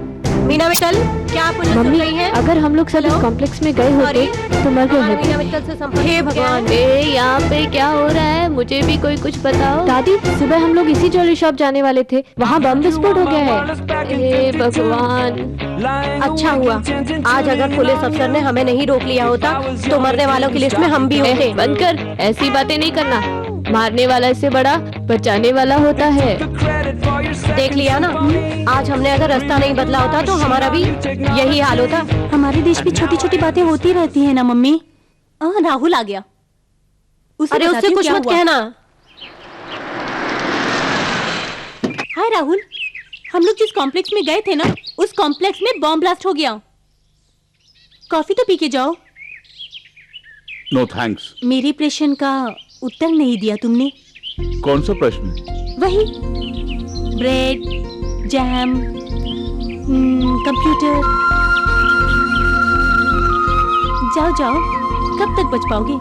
क्या आप मुझे सुन रही हैं? अगर हम लोग सब इस कॉम्प्लेक्स में गए होते तो मर गए होते। मीना मित्तल से संपर्क। हे भगवान, यहाँ पे क्या हो रहा है? मुझे भी कोई कुछ बताओ। दादी, सुबह हम लोग इसी ज्वेलरी शॉप जाने वाले थे, वहाँ बम विस्फोट हो गया है। हे भगवान। अच्छा हुआ आज अगर पुलिस अफसर ने हमें नहीं रोक लिया होता तो मरने वालों की लिस्ट में हम भी होते। बंद कर, ऐसी बातें नहीं करना। मारने वाला इससे बड़ा बचाने वाला होता है। देख लिया ना, आज हमने अगर रास्ता नहीं बदला होता तो हमारा भी यही हाल होता। हमारे देश में छोटी छोटी बातें होती रहती है ना मम्मी। राहुल आ गया। अरे उससे कुछ मत कहना। हाय राहुल, हम लोग जिस कॉम्प्लेक्स में गए थे ना, उस कॉम्प्लेक्स में बॉम्ब ब्लास्ट हो गया। कॉफी तो पी के जाओ। No thanks. मेरे प्रश्न का उत्तर नहीं दिया तुमने। कौन सा प्रश्न? वही ब्रेड जैम कंप्यूटर। जाओ जाओ, कब तक बच पाओगे?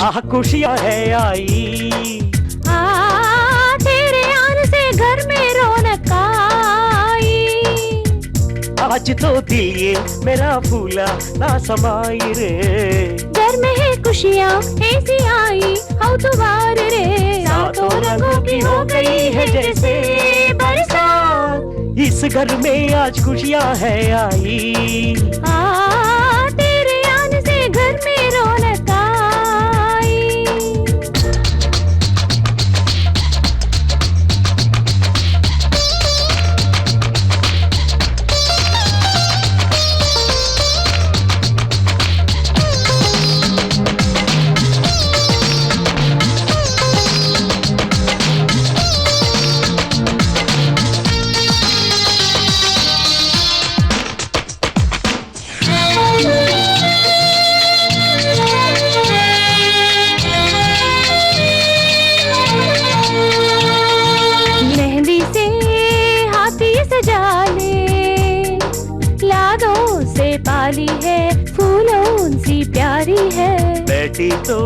आह खुशियाँ है आई, तेरे आने से घर में रौनक आई। आज तो दिल ये मेरा फूला ना समाई रे। घर में है खुशियाँ ऐसी आई, आओ तो बाहर रे। सातों रंगों की हो गई है जैसे बरसात। इस घर में आज खुशियां है आई। तेरे आने से घर में रौनक आई। मेहंदी से हाथी सजा ले, यादों से पाली है, फूलों सी प्यारी है। बेटी तो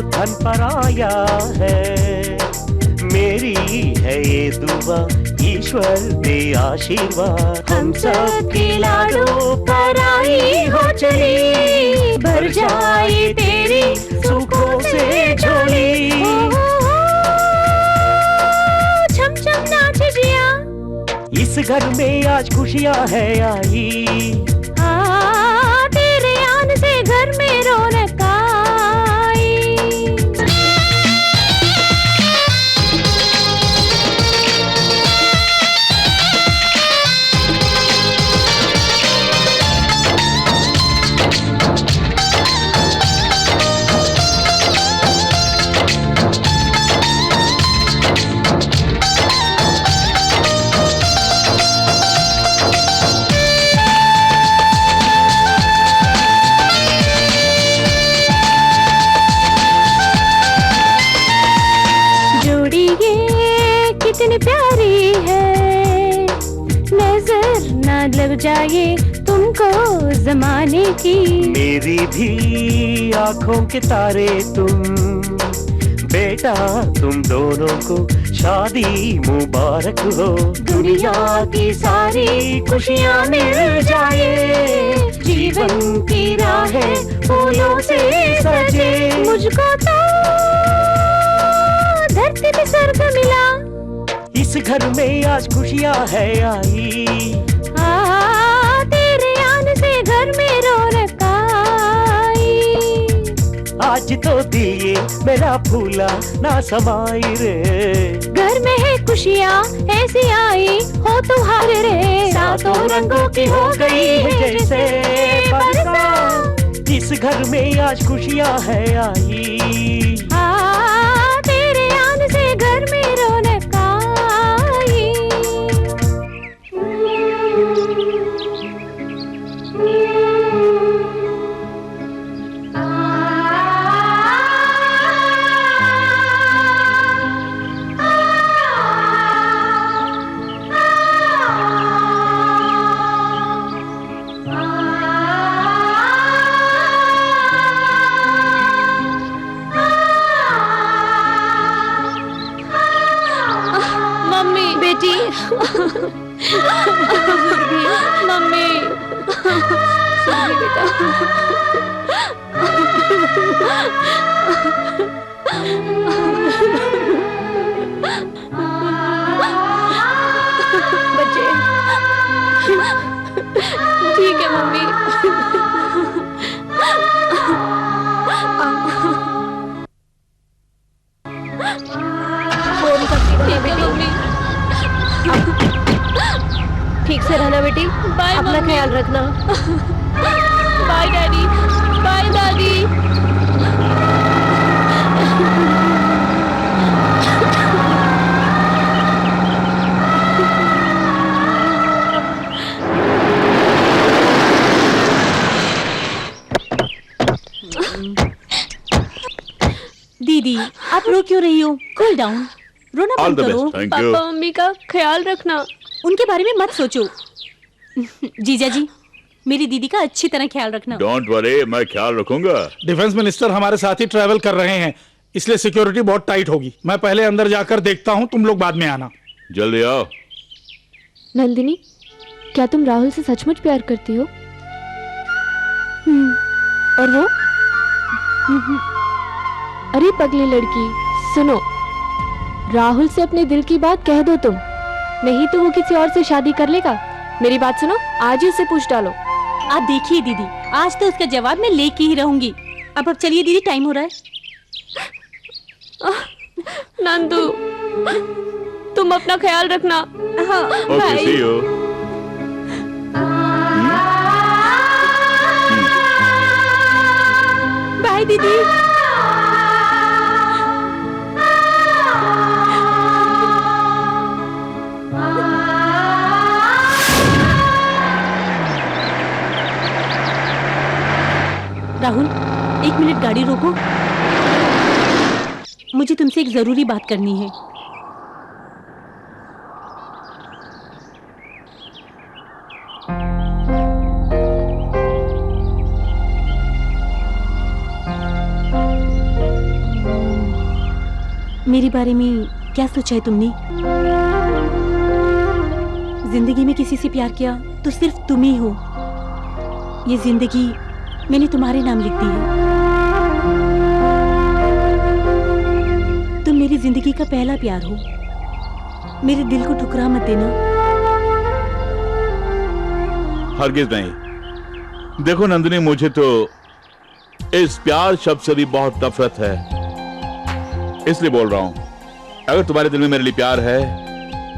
धन पर आया है, मेरी है ये दुआ, ईश्वर दे आशीर्वाद। हम सब के लाडों पर आई हो चली, भर जाए तेरी सुखों से झोली। छम छम नाच जिया, इस घर में आज खुशियां है आई। तेरे आने से घर में रौनक आई। जोड़ी ये कितनी प्यारी है, नजर ना लग जाए तुमको जमाने की। मेरी भी आंखों के तारे तुम, बेटा तुम दोनों को शादी मुबारक हो। दुनिया की सारी खुशियाँ मिल जाए, जीवन की राहें फूलों से सजे। मुझको तो धरती पे स्वर्ग मिला, इस घर में आज खुशियां है आई। तेरे आने से घर में रौनक आई। आज तो दिए मेरा फूला ना समाई रे। घर में है खुशियाँ ऐसी आई हो तुम्हारे रे। सातों रंगों की हो गई है जैसे बरसात, इस घर में आज खुशियां है आई। तेरे आने से घर में रौनक आई। मम्मी बेटी मम्मी सुनिए बेटा। बच्चे ठीक है मम्मी। फोन करती रहना ठीक है बेटी, मम्मी। ठीक से रहना बेटी, बाय अपना मम्मी। ख्याल रखना। बाय डैडी, बाय दादी। दीदी आप रो क्यों रही हो? कूल डाउन, रोना ऑल बंद द करो। Best, thank you. Papa mummy का ख्याल रखना। उनके बारे में मत सोचो। जीजा जी मेरी दीदी का अच्छी तरह ख्याल रखना। डोंट वरी, मैं ख्याल रखूंगा। डिफेंस मिनिस्टर हमारे साथ ही ट्रैवल कर रहे हैं, इसलिए सिक्योरिटी बहुत टाइट होगी। मैं पहले अंदर जाकर देखता हूँ, तुम लोग बाद में आना। जल्दी आओ। नंदिनी, क्या तुम राहुल से सचमुच प्यार करती हो? और वो? अरे पगली लड़की, सुनो, राहुल से अपने दिल की बात कह दो तुम। नहीं तो वो किसी और से शादी कर लेगा। मेरी बात सुनो, आज ही उससे पूछ डालो। आप देखिए दीदी, आज तो उसका जवाब मैं लेके ही रहूंगी। अब चलिए दीदी, टाइम हो रहा है। नंदू, तुम अपना ख्याल रखना। हाँ ओके, सी यू। बाय दीदी। राहुल, 1 मिनट गाड़ी रोको, मुझे तुमसे एक जरूरी बात करनी है। मेरे बारे में क्या सोचा है तुमने? जिंदगी में किसी से प्यार किया तो सिर्फ तुम ही हो। ये जिंदगी मैंने तुम्हारे नाम लिख दी है। तुम मेरी जिंदगी का पहला प्यार हो। मेरे दिल को ठुकरा मत देना। हरगिज नहीं। देखो नंदिनी, मुझे तो इस प्यार शब्द से भी बहुत नफरत है, इसलिए बोल रहा हूं। अगर तुम्हारे दिल में मेरे लिए प्यार है,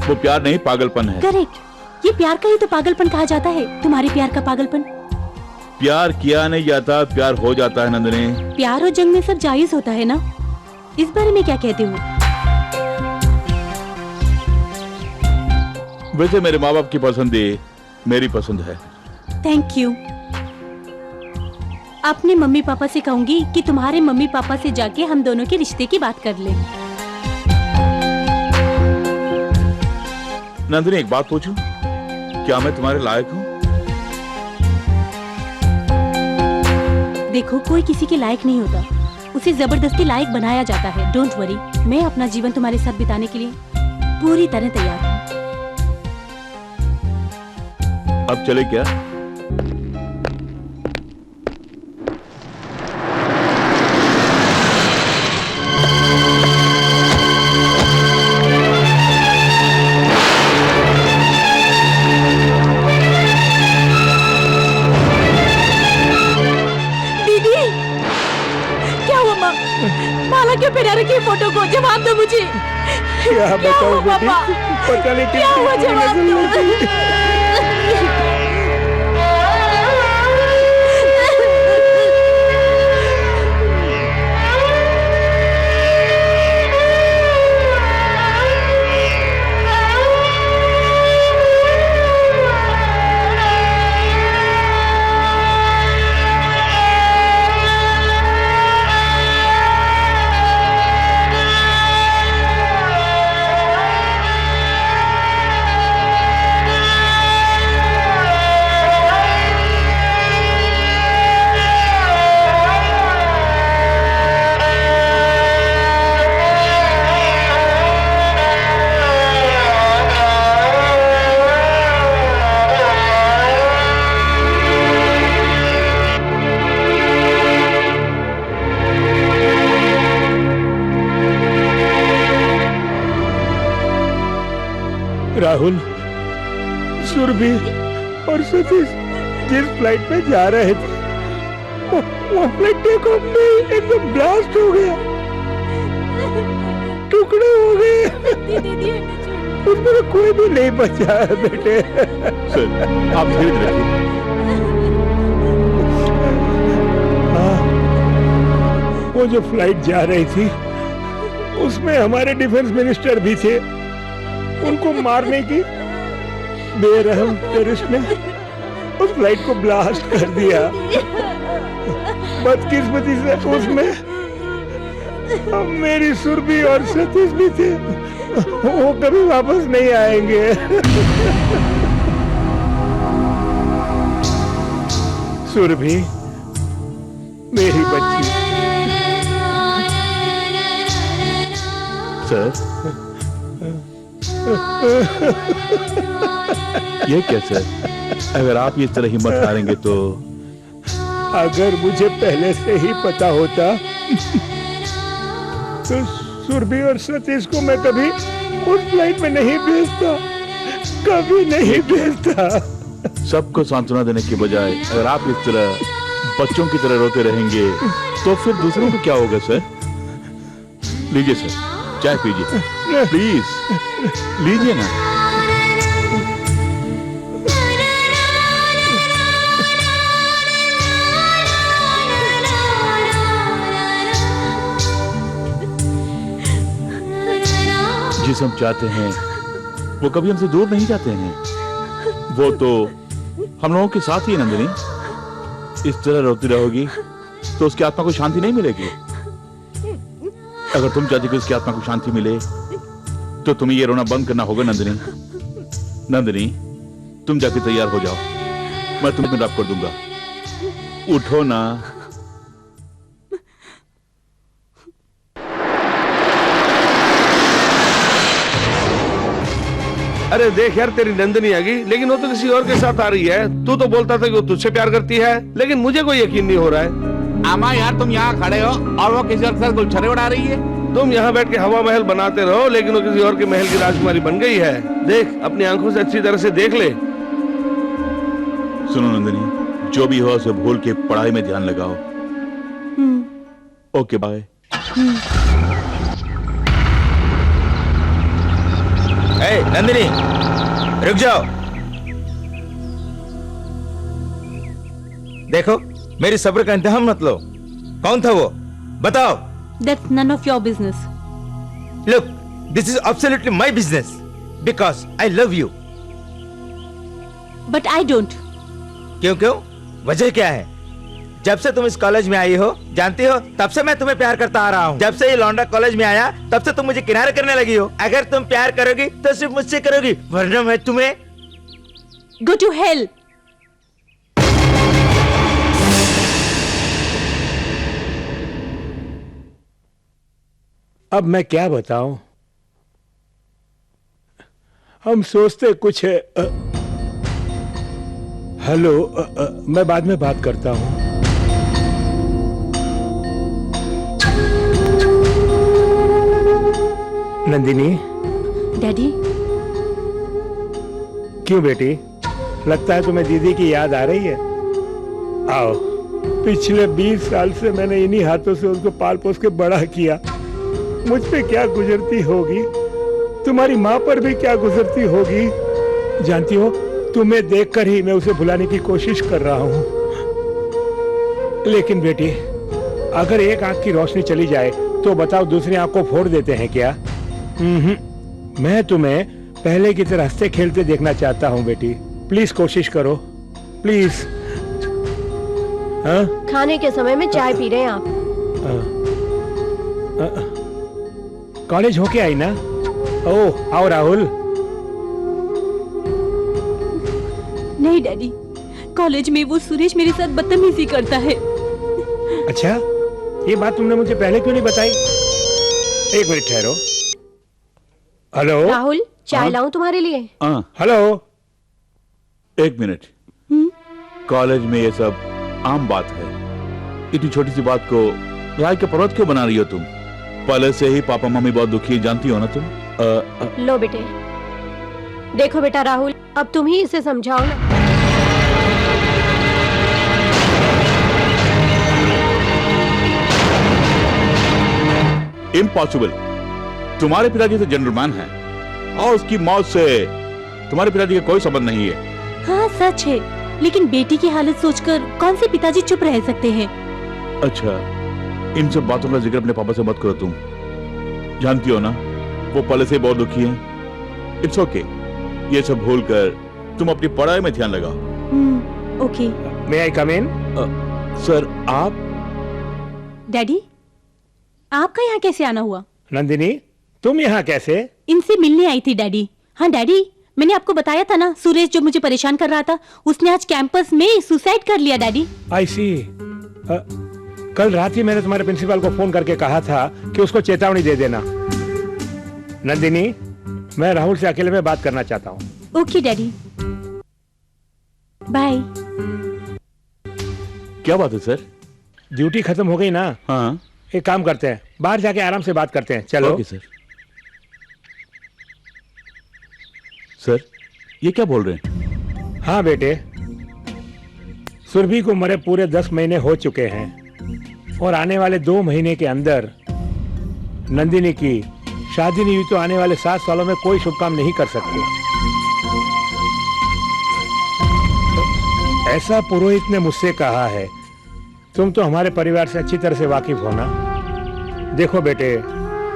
वो प्यार नहीं, पागलपन है। करेक्ट, ये प्यार का ही तो पागलपन कहा जाता है। तुम्हारे प्यार का पागलपन। प्यार किया नहीं जाता, प्यार हो जाता है नंदिनी। प्यार और जंग में सब जायज होता है ना? इस बारे में क्या कहते हो? वैसे मेरे माँ बाप की पसंद ही मेरी पसंद है। Thank you. अपने मम्मी पापा से कहूंगी कि तुम्हारे मम्मी पापा से जाके हम दोनों के रिश्ते की बात कर लें। नंदिनी, एक बात पूछूं? क्या मैं तुम्हारे लायक हूँ? देखो, कोई किसी के लायक नहीं होता, उसे जबरदस्ती लायक बनाया जाता है। डोंट वरी, मैं अपना जीवन तुम्हारे साथ बिताने के लिए पूरी तरह तैयार हूँ। अब चले क्या? माला क्यों पहना रखी है फोटो को? जवाब दो मुझे। क्या बताऊं बेटी, पता नहीं क्या हुआ, जवाब दो। राहुल, सुरभि और सतीश जिस फ्लाइट में जा रहे थे, वो फ्लाइट टेक ऑफ में एकदम ब्लास्ट हो गया, टुकड़े हो गए। उसमें कोई भी नहीं बचा है बेटे। सर, आप धीरज रखिए। वो जो फ्लाइट जा रही थी, उसमें हमारे डिफेंस मिनिस्टर भी थे। उनको मारने की बेरहम टेररिस्ट ने उस फ्लाइट को ब्लास्ट कर दिया। बदकिस्मती से उसमें मेरी सुरभि और सतीश भी थे। वो कभी वापस नहीं आएंगे। सुरभि मेरी बच्ची। सर, ये कैसे? अगर आप इस तरह हिम्मत हारेंगे तो? अगर मुझे पहले से ही पता होता तो सुरभि और सतीश को मैं कभी उस फ्लाइट में नहीं भेजता। कभी नहीं भेजता। सबको सांत्वना देने के बजाय अगर आप इस तरह बच्चों की तरह रोते रहेंगे तो फिर दूसरों को क्या होगा सर? लीजिए सर, चाय पीजिए प्लीज, लीजिए ना। जिसे हम चाहते हैं वो कभी हमसे दूर नहीं जाते हैं, वो तो हम लोगों के साथ ही है नंदिनी। इस तरह रोती रहोगी तो उसकी आत्मा को शांति नहीं मिलेगी। अगर तुम चाहती कि उसकी आत्मा को शांति मिले तो तुम्हें ये रोना बंद करना होगा नंदिनी। नंदिनी, तुम जाके तैयार हो जाओ, मैं तुम्हें ड्रॉप कर दूंगा। उठो ना। अरे देख यार, तेरी नंदनी आ गई, लेकिन वो तो किसी और के साथ आ रही है। तू तो बोलता था कि वो तुझसे प्यार करती है, लेकिन मुझे कोई यकीन नहीं हो रहा है। आमा यार, तुम यहाँ खड़े हो और वो किसी और के साथ गुलछरे उड़ा रही है। तुम यहाँ बैठ के हवा महल बनाते रहो, लेकिन वो किसी और के महल की राजकुमारी बन गई है। देख, अपनी आंखों से अच्छी तरह से देख ले। सुनो नंदिनी, जो भी हो उसे भूल के पढ़ाई में ध्यान लगाओ। Okay bye. ए, नंदिनी रुक जाओ। देखो, मेरी सब्र का इंतहाम मत लो। कौन था वो, बताओ। That's none of your business. Look, this is absolutely my business because I love you. But I don't. क्यों क्यों? वजह क्या है? जब से तुम इस कॉलेज में आई हो, जानती हो, तब से मैं तुम्हें प्यार करता आ रहा हूँ। जब से ये लौंडा कॉलेज में आया, तब से तुम मुझे किनारे करने लगी हो। अगर तुम प्यार करोगी तो सिर्फ मुझसे करोगी, वरना मैं तुम्हें। Go to hell. अब मैं क्या बताऊं? हम सोचते कुछ है। हेलो, मैं बाद में बात करता हूं। नंदिनी। डैडी। क्यों बेटी, लगता है तुम्हें दीदी की याद आ रही है? आओ, पिछले 20 साल से मैंने इन्हीं हाथों से उसको पाल पोस के बड़ा किया। मुझ पे क्या गुजरती होगी, तुम्हारी माँ पर भी क्या गुजरती होगी। जानती हो, तुम्हें देखकर ही मैं उसे भुलाने की कोशिश कर रहा हूँ। लेकिन बेटी, अगर एक आंख की रोशनी चली जाए तो बताओ दूसरी आंख को फोड़ देते हैं क्या? मैं तुम्हें पहले की तरह हंसते खेलते देखना चाहता हूँ बेटी। प्लीज कोशिश करो, प्लीज। हाँ? खाने के समय में चाय पी रहे हैं आप? कॉलेज होके आई ना? ओह, आओ राहुल। नहीं डैडी, कॉलेज में वो सुरेश मेरे साथ बदतमीजी करता है। अच्छा, ये बात तुमने मुझे पहले क्यों नहीं बताई? एक मिनट ठहरो। हेलो राहुल, चाय हाँ? लाऊं तुम्हारे लिए? हेलो, एक मिनट। कॉलेज में ये सब आम बात है। इतनी छोटी सी बात को राय के पर्वत क्यों बना रही हो तुम? पहले से ही पापा मम्मी बहुत दुखी है, जानती हो ना तुम। लो बेटे। देखो बेटा राहुल, अब तुम ही इसे समझाओ ना। इम्पॉसिबल। तुम्हारे पिताजी तो जनरलमैन है और उसकी मौत से तुम्हारे पिताजी का कोई संबंध नहीं है। हाँ सच है, लेकिन बेटी की हालत सोचकर कौन से पिताजी चुप रह सकते हैं? अच्छा, इन सब बातों का जिक्र अपने पापा से मत करो तुम। जानती हो ना, वो पहले से बहुत दुखी हैं। इट्स ओके, ये सब भूल कर तुम अपनी पढ़ाई में ध्यान लगाओ। ओके। मे आई कम इन? सर, आप? डैडी, आपका यहाँ कैसे आना हुआ? नंदिनी, तुम यहाँ कैसे? इनसे मिलने आई थी डैडी। हाँ डैडी, मैंने आपको बताया था ना, सुरेश जो मुझे परेशान कर रहा था, उसने आज कैंपस में सुसाइड कर लिया डैडी। आई सी। कल रात ही मैंने तुम्हारे प्रिंसिपल को फोन करके कहा था कि उसको चेतावनी दे देना। नंदिनी, मैं राहुल से अकेले में बात करना चाहता हूँ। Okay daddy, bye. क्या बात है सर? ड्यूटी खत्म हो गई ना? हाँ। एक काम करते हैं, बाहर जाके आराम से बात करते हैं। चलो। Okay sir. सर, ये क्या बोल रहे हैं? हाँ बेटे, सुरभि को मरे पूरे 10 महीने हो चुके हैं और आने वाले 2 महीने के अंदर नंदिनी की शादी नहीं हुई तो आने वाले 7 सालों में कोई शुभ काम नहीं कर सकते। ऐसा पुरोहित ने मुझसे कहा है। तुम तो हमारे परिवार से अच्छी तरह से वाकिफ हो ना। देखो बेटे,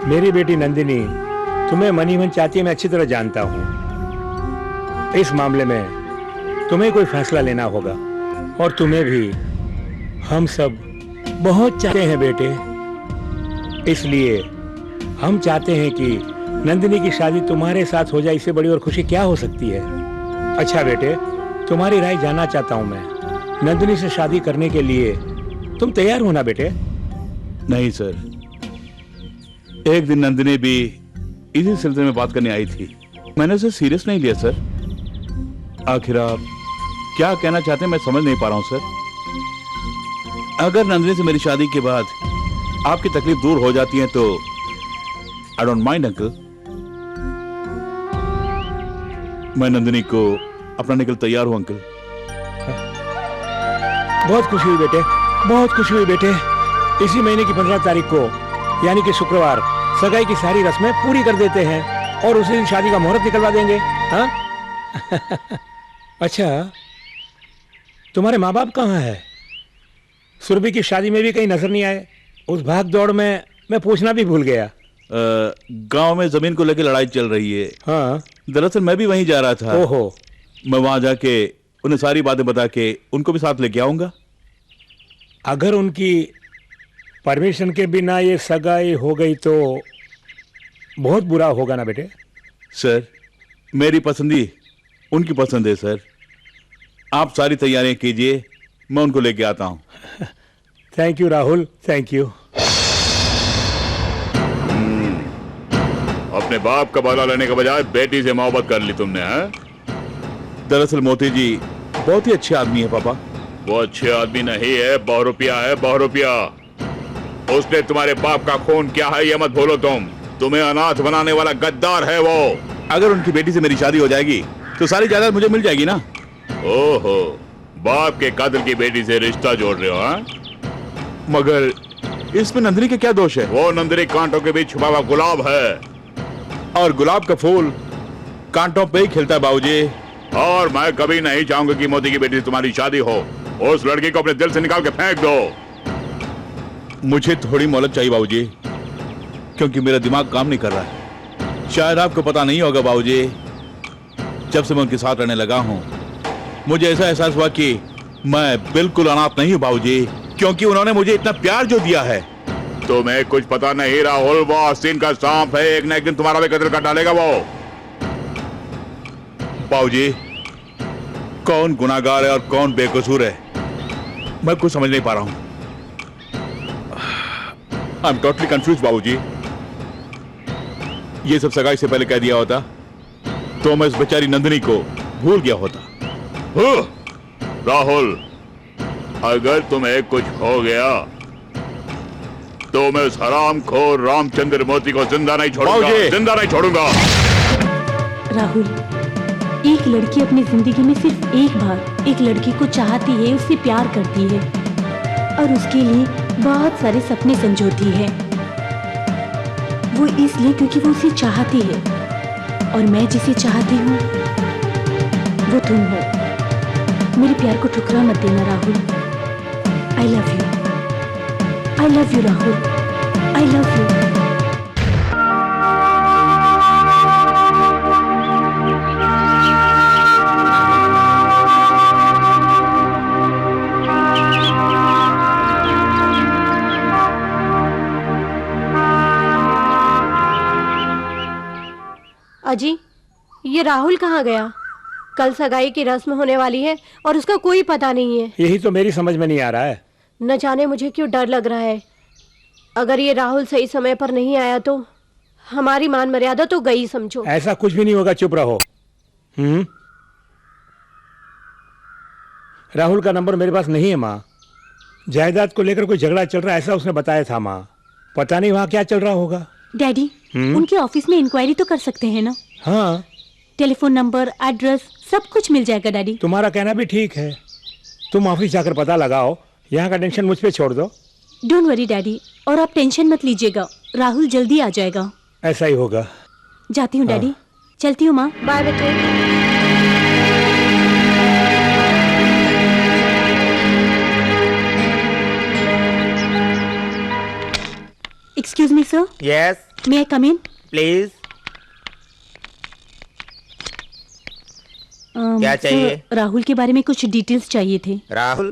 मेरी बेटी नंदिनी तुम्हें मनी मन चाहती है, मैं अच्छी तरह जानता हूँ। इस मामले में तुम्हें कोई फैसला लेना होगा और तुम्हें भी हम सब बहुत चाहते हैं बेटे। इसलिए हम चाहते हैं कि नंदिनी की शादी तुम्हारे साथ हो जाए। इससे बड़ी और खुशी क्या हो सकती है? अच्छा बेटे, तुम्हारी राय जानना चाहता हूं मैं। नंदिनी से शादी करने के लिए तुम तैयार हो ना बेटे? नहीं सर, एक दिन नंदिनी भी इसी सिलसिले में बात करने आई थी। मैंने उसे सीरियस नहीं लिया सर। आखिर आप क्या कहना चाहते हैं मैं समझ नहीं पा रहा हूं सर। अगर नंदिनी से मेरी शादी के बाद आपकी तकलीफ दूर हो जाती है तो आई डोंट माइंड अंकल। मैं नंदिनी को अपनाने के लिए तैयार हूं अंकल। बहुत खुशी हुई बेटे, बहुत खुशी हुई बेटे। इसी महीने की 15 तारीख को यानी कि शुक्रवार सगाई की सारी रस्में पूरी कर देते हैं और उसी दिन शादी का मुहूर्त निकलवा देंगे। हाँ? अच्छा, तुम्हारे माँ बाप कहाँ है? सुरभि की शादी में भी कहीं नजर नहीं आए। उस भाग दौड़ में मैं पूछना भी भूल गया। गांव में जमीन को लेकर लड़ाई चल रही है। हाँ, दरअसल मैं भी वहीं जा रहा था। ओहो, मैं वहां जाके उन्हें सारी बातें बता के उनको भी साथ लेके आऊंगा। अगर उनकी परमिशन के बिना ये सगाई हो गई तो बहुत बुरा होगा ना बेटे? सर, मेरी पसंदी उनकी पसंद है सर। आप सारी तैयारियां कीजिए, मैं उनको लेके आता हूं। Thank you Rahul, thank you. अपने बाप का बदला लेने के बजाय बेटी से मोहब्बत कर ली तुमने, हैं? दरअसल मोती जी बहुत ही अच्छे आदमी है पापा। वो अच्छे आदमी नहीं है, बहुरुपिया है, बहुरुपिया। उसने तुम्हारे बाप का खून किया है, ये मत भूलो तुम। तुम्हें अनाथ बनाने वाला गद्दार है वो। अगर उनकी बेटी से मेरी शादी हो जाएगी तो सारी जायदाद मुझे मिल जाएगी ना। ओहो, बाप के कातिल की बेटी से रिश्ता जोड़ रहे हो? हाँ? मगर इसमें नंदिनी के क्या दोष है? वो नंदिनी कांटों के बीच छुपा हुआ गुलाब है और गुलाब का फूल कांटों पे ही खिलता है बाबूजी। और मैं कभी नहीं चाहूंगा कि मोती की बेटी से तुम्हारी शादी हो। उस लड़की को अपने दिल से निकाल के फेंक दो। मुझे थोड़ी मोहलत चाहिए बाबूजी, क्योंकि मेरा दिमाग काम नहीं कर रहा है। शायद आपको पता नहीं होगा बाबूजी, जब से मैं उनके साथ रहने लगा हूं मुझे ऐसा एहसास हुआ कि मैं बिल्कुल अनाथ नहीं हूं बाबूजी, क्योंकि उन्होंने मुझे इतना प्यार जो दिया है। तुम्हें कुछ पता नहीं राहुल, वो आस्तीन का सांप है, एक न एक दिन तुम्हारा भी कत्ल कर डालेगा वो। बाबूजी, कौन गुनाहगार है और कौन बेकसूर है मैं कुछ समझ नहीं पा रहा हूं। आई एम टोटली कंफ्यूज बाबूजी। ये सब सगाई से पहले कह दिया होता तो मैं इस बेचारी नंदिनी को भूल गया होता। राहुल, अगर तुम्हें कुछ हो गया तो मैं उस हरामखोर रामचंद्र मोती को जिंदा नहीं छोड़ूंगा, जिंदा नहीं छोड़ूंगा। राहुल, एक लड़की अपनी जिंदगी में सिर्फ एक बार एक लड़की को चाहती है, उससे प्यार करती है और उसके लिए बहुत सारे सपने संजोती है। वो इसलिए क्योंकि वो उसे चाहती है और मैं जिसे चाहती हूँ वो तुम हो। मेरे प्यार को ठुकरा मत देना Rahul. I love you, I love you Rahul, I love you. अजी, ये राहुल कहाँ गया? कल सगाई की रस्म होने वाली है और उसका कोई पता नहीं है। यही तो मेरी समझ में नहीं आ रहा है। न जाने मुझे क्यों डर लग रहा है। अगर ये राहुल सही समय पर नहीं आया तो हमारी मान मर्यादा तो गई समझो। ऐसा कुछ भी नहीं होगा, चुप रहो। राहुल का नंबर मेरे पास नहीं है माँ। जायदाद को लेकर कोई झगड़ा चल रहा है ऐसा उसने बताया था माँ। पता नहीं वहाँ क्या चल रहा होगा। डैडी, उनके ऑफिस में इंक्वायरी तो कर सकते हैं ना? हाँ, टेलीफोन नंबर, एड्रेस सब कुछ मिल जाएगा डैडी। तुम्हारा कहना भी ठीक है, तुम ऑफिस जाकर पता लगाओ, यहाँ का टेंशन मुझ पे छोड़ दो। डोंट वरी डैडी, और आप टेंशन मत लीजिएगा, राहुल जल्दी आ जाएगा। ऐसा ही होगा। जाती हूँ डैडी, चलती हूँ माँ। बाय बेटे। Excuse me sir, yes may I come in? Please. क्या चाहिए? राहुल के बारे में कुछ डिटेल्स चाहिए थे। राहुल?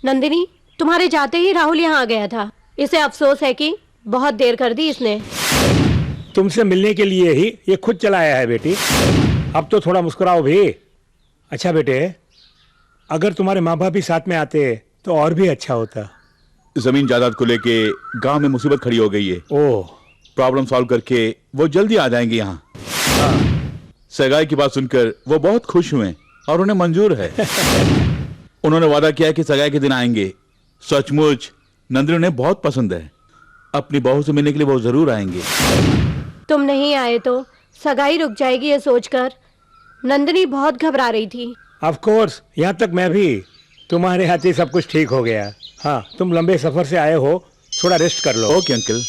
नंदिनी, तुम्हारे जाते ही राहुल यहाँ आ गया था। इसे अफसोस है कि बहुत देर कर दी इसने। तुमसे मिलने के लिए ही ये खुद चला आया है बेटी। अब तो थोड़ा मुस्कुराओ भी। अच्छा बेटे, अगर तुम्हारे माँ बाप भी साथ में आते तो और भी अच्छा होता। जमीन जायदाद को लेके गांव में मुसीबत खड़ी हो गई है। ओह, प्रॉब्लम सॉल्व करके वो जल्दी आ जाएंगे यहाँ। सगाई की बात सुनकर वो बहुत खुश हुए और उन्हें मंजूर है। उन्होंने वादा किया कि सगाई के दिन आएंगे। सचमुच नंदिनी उन्हें बहुत पसंद है। अपनी बहू से मिलने के लिए वो जरूर आएंगे। तुम नहीं आए तो सगाई रुक जाएगी ये सोचकर नंदिनी बहुत घबरा रही थी। ऑफ कोर्स, यहाँ तक मैं भी। तुम्हारे हाथ ही सब कुछ ठीक हो गया। हाँ, तुम लंबे सफर से आए हो, थोड़ा रेस्ट कर लो। Okay uncle.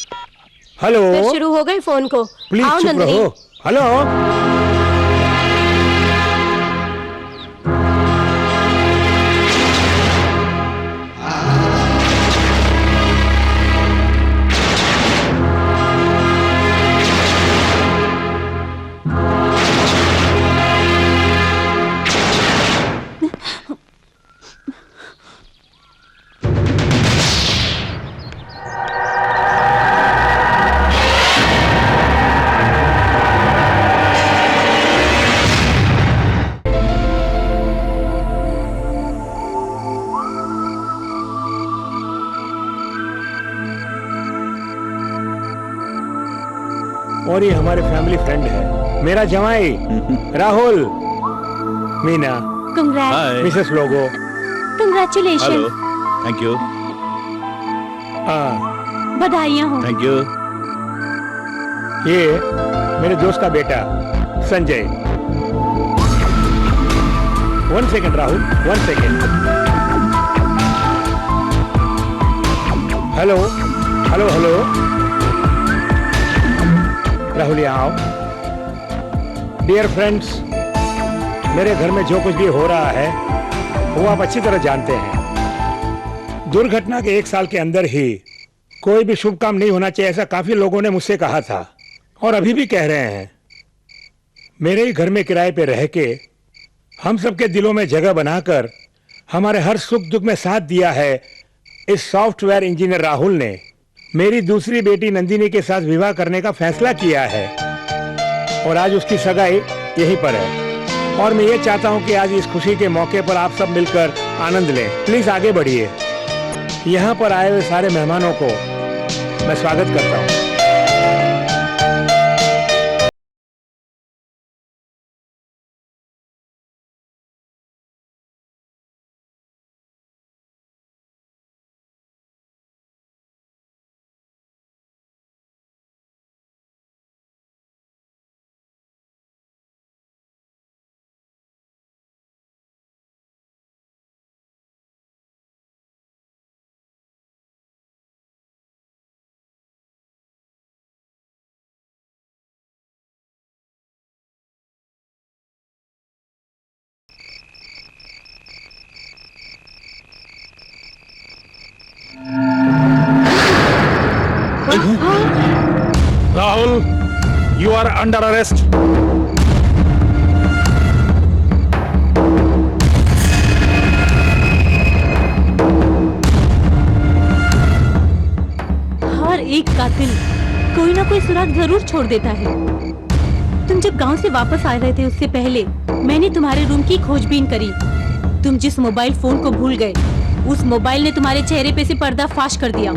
हेलो, फिर शुरू हो गए फोन को। प्लीज आओ चुप नंदिनी। रहो। हेलो, और ये हमारे फैमिली फ्रेंड है, मेरा जवाई राहुल, मीना, कंग्रेट, मिसेस लोगो। कंग्रेचुलेशन। Hello, thank you. हाँ, बधाइयाँ हो। Thank you. ये मेरे दोस्त का बेटा Sanjay. 1 second Rahul, 1 second. Hello hello hello, Rahul यहाँ आओ। डियर फ्रेंड्स, मेरे घर में जो कुछ भी हो रहा है वो आप अच्छी तरह जानते हैं। दुर्घटना के 1 साल के अंदर ही कोई भी शुभ काम नहीं होना चाहिए, ऐसा काफी लोगों ने मुझसे कहा था और अभी भी कह रहे हैं। मेरे ही घर में किराए पे रह के हम सबके दिलों में जगह बनाकर हमारे हर सुख दुख में साथ दिया है इस सॉफ्टवेयर इंजीनियर राहुल ने मेरी दूसरी बेटी नंदिनी के साथ विवाह करने का फैसला किया है और आज उसकी सगाई यहीं पर है। और मैं ये चाहता हूं कि आज इस खुशी के मौके पर आप सब मिलकर आनंद लें। प्लीज आगे बढ़िए। यहाँ पर आए हुए सारे मेहमानों को मैं स्वागत करता हूँ। Rahul, you are under arrest. हर एक कातिल कोई ना कोई सुराग जरूर छोड़ देता है। तुम जब गांव से वापस आ रहे थे उससे पहले मैंने तुम्हारे रूम की खोजबीन करी। तुम जिस मोबाइल फोन को भूल गए उस मोबाइल ने तुम्हारे चेहरे पे से पर्दा फाश कर दिया।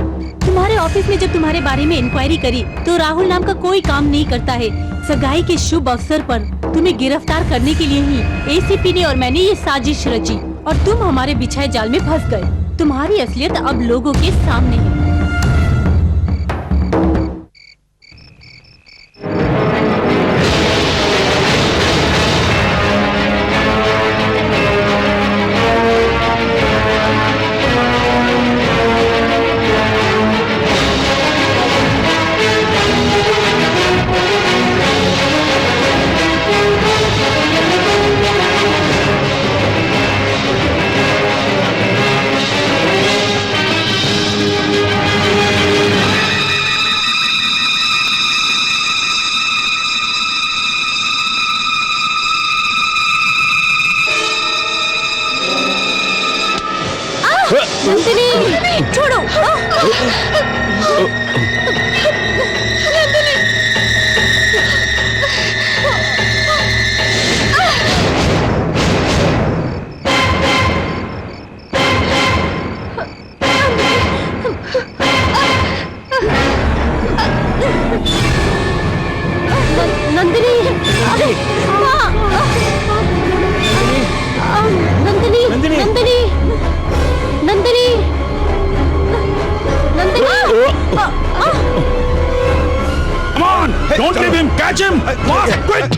तुम्हारे ऑफिस में जब तुम्हारे बारे में इंक्वायरी करी तो राहुल नाम का कोई काम नहीं करता है। सगाई के शुभ अवसर पर तुम्हें गिरफ्तार करने के लिए ही एसीपी ने और मैंने ये साजिश रची और तुम हमारे बिछाए जाल में फंस गए। तुम्हारी असलियत अब लोगों के सामने है। नंदिनी छोड़ो। Nandini Nandini Nandini Nandini Nandini Come on! Don't leave him! Catch him! Fast! Quick!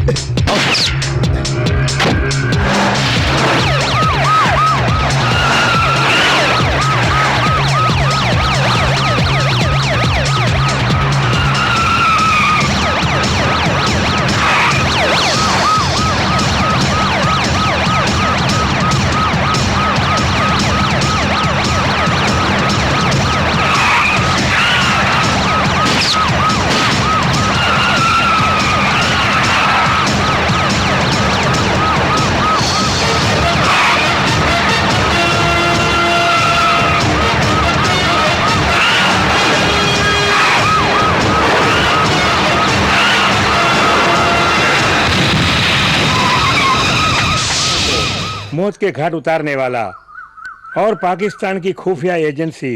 मौत के घाट उतारने वाला और पाकिस्तान की खुफिया एजेंसी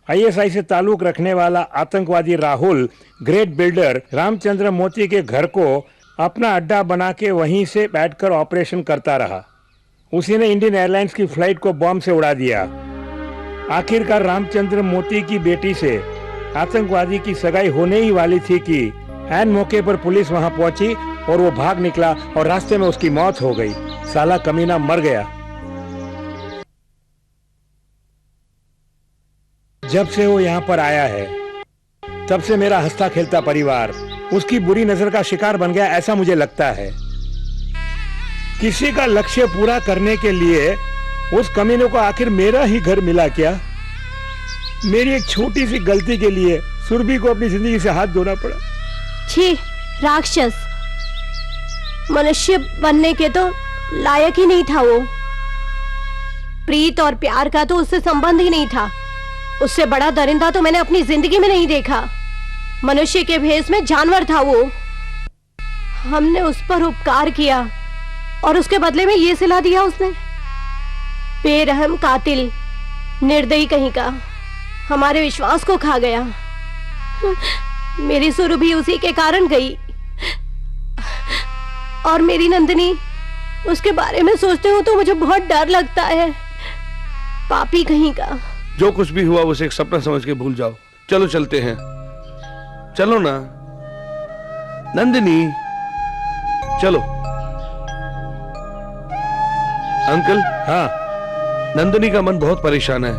आईएसआई से ताल्लुक रखने वाला आतंकवादी राहुल ग्रेट बिल्डर रामचंद्र मोती के घर को अपना अड्डा बना के वहीं से बैठकर ऑपरेशन करता रहा। उसी ने इंडियन एयरलाइंस की फ्लाइट को बॉम्ब से उड़ा दिया। आखिरकार रामचंद्र मोती की बेटी से आतंकवादी की सगाई होने ही वाली थी कि ऐन मौके पर पुलिस वहां पहुंची और वो भाग निकला और रास्ते में उसकी मौत हो गई। साला कमीना मर गया। जब से वो यहाँ पर आया है तब से मेरा हंसता खेलता परिवार उसकी बुरी नजर का शिकार बन गया, ऐसा मुझे लगता है। किसी का लक्ष्य पूरा करने के लिए उस कमीने को आखिर मेरा ही घर मिला क्या? मेरी एक छोटी सी गलती के लिए सुरभि को अपनी जिंदगी से हाथ धोना पड़ा। छी, राक्षस! मनुष्य बनने के तो लायक ही नहीं था वो। प्रीत और प्यार का तो उससे संबंध ही नहीं था। उससे बड़ा दरिंदा तो मैंने अपनी जिंदगी में नहीं देखा। मनुष्य के भेष में जानवर था वो। हमने उस पर उपकार किया और उसके बदले में ये सिला दिया उसने। बेरहम कातिल, निर्दयी कहीं का, हमारे विश्वास को खा गया। मेरी सुरभि उसी के कारण गई और मेरी नंदिनी, उसके बारे में सोचते हो तो मुझे बहुत डर लगता है। पापी कहीं का। जो कुछ भी हुआ उसे एक सपना समझ के भूल जाओ। चलो चलते हैं, चलो ना नंदिनी, चलो। अंकल। हाँ। नंदिनी का मन बहुत परेशान है।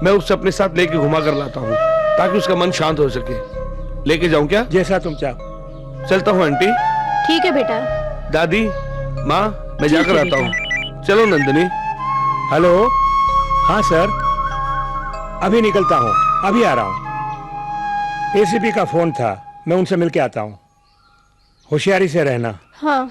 मैं उसे अपने साथ लेके घुमा कर लाता हूँ ताकि उसका मन शांत हो सके। लेके जाऊं क्या? जैसा तुम चाहो। चलता हूँ आंटी। ठीक है बेटा। दादी, माँ, मैं जाकर आता हूँ। चलो नंदिनी। हेलो। हाँ सर, अभी निकलता हूँ, अभी आ रहा हूँ। एसीपी का फोन था, मैं उनसे मिलके आता हूँ। होशियारी से रहना। हाँ।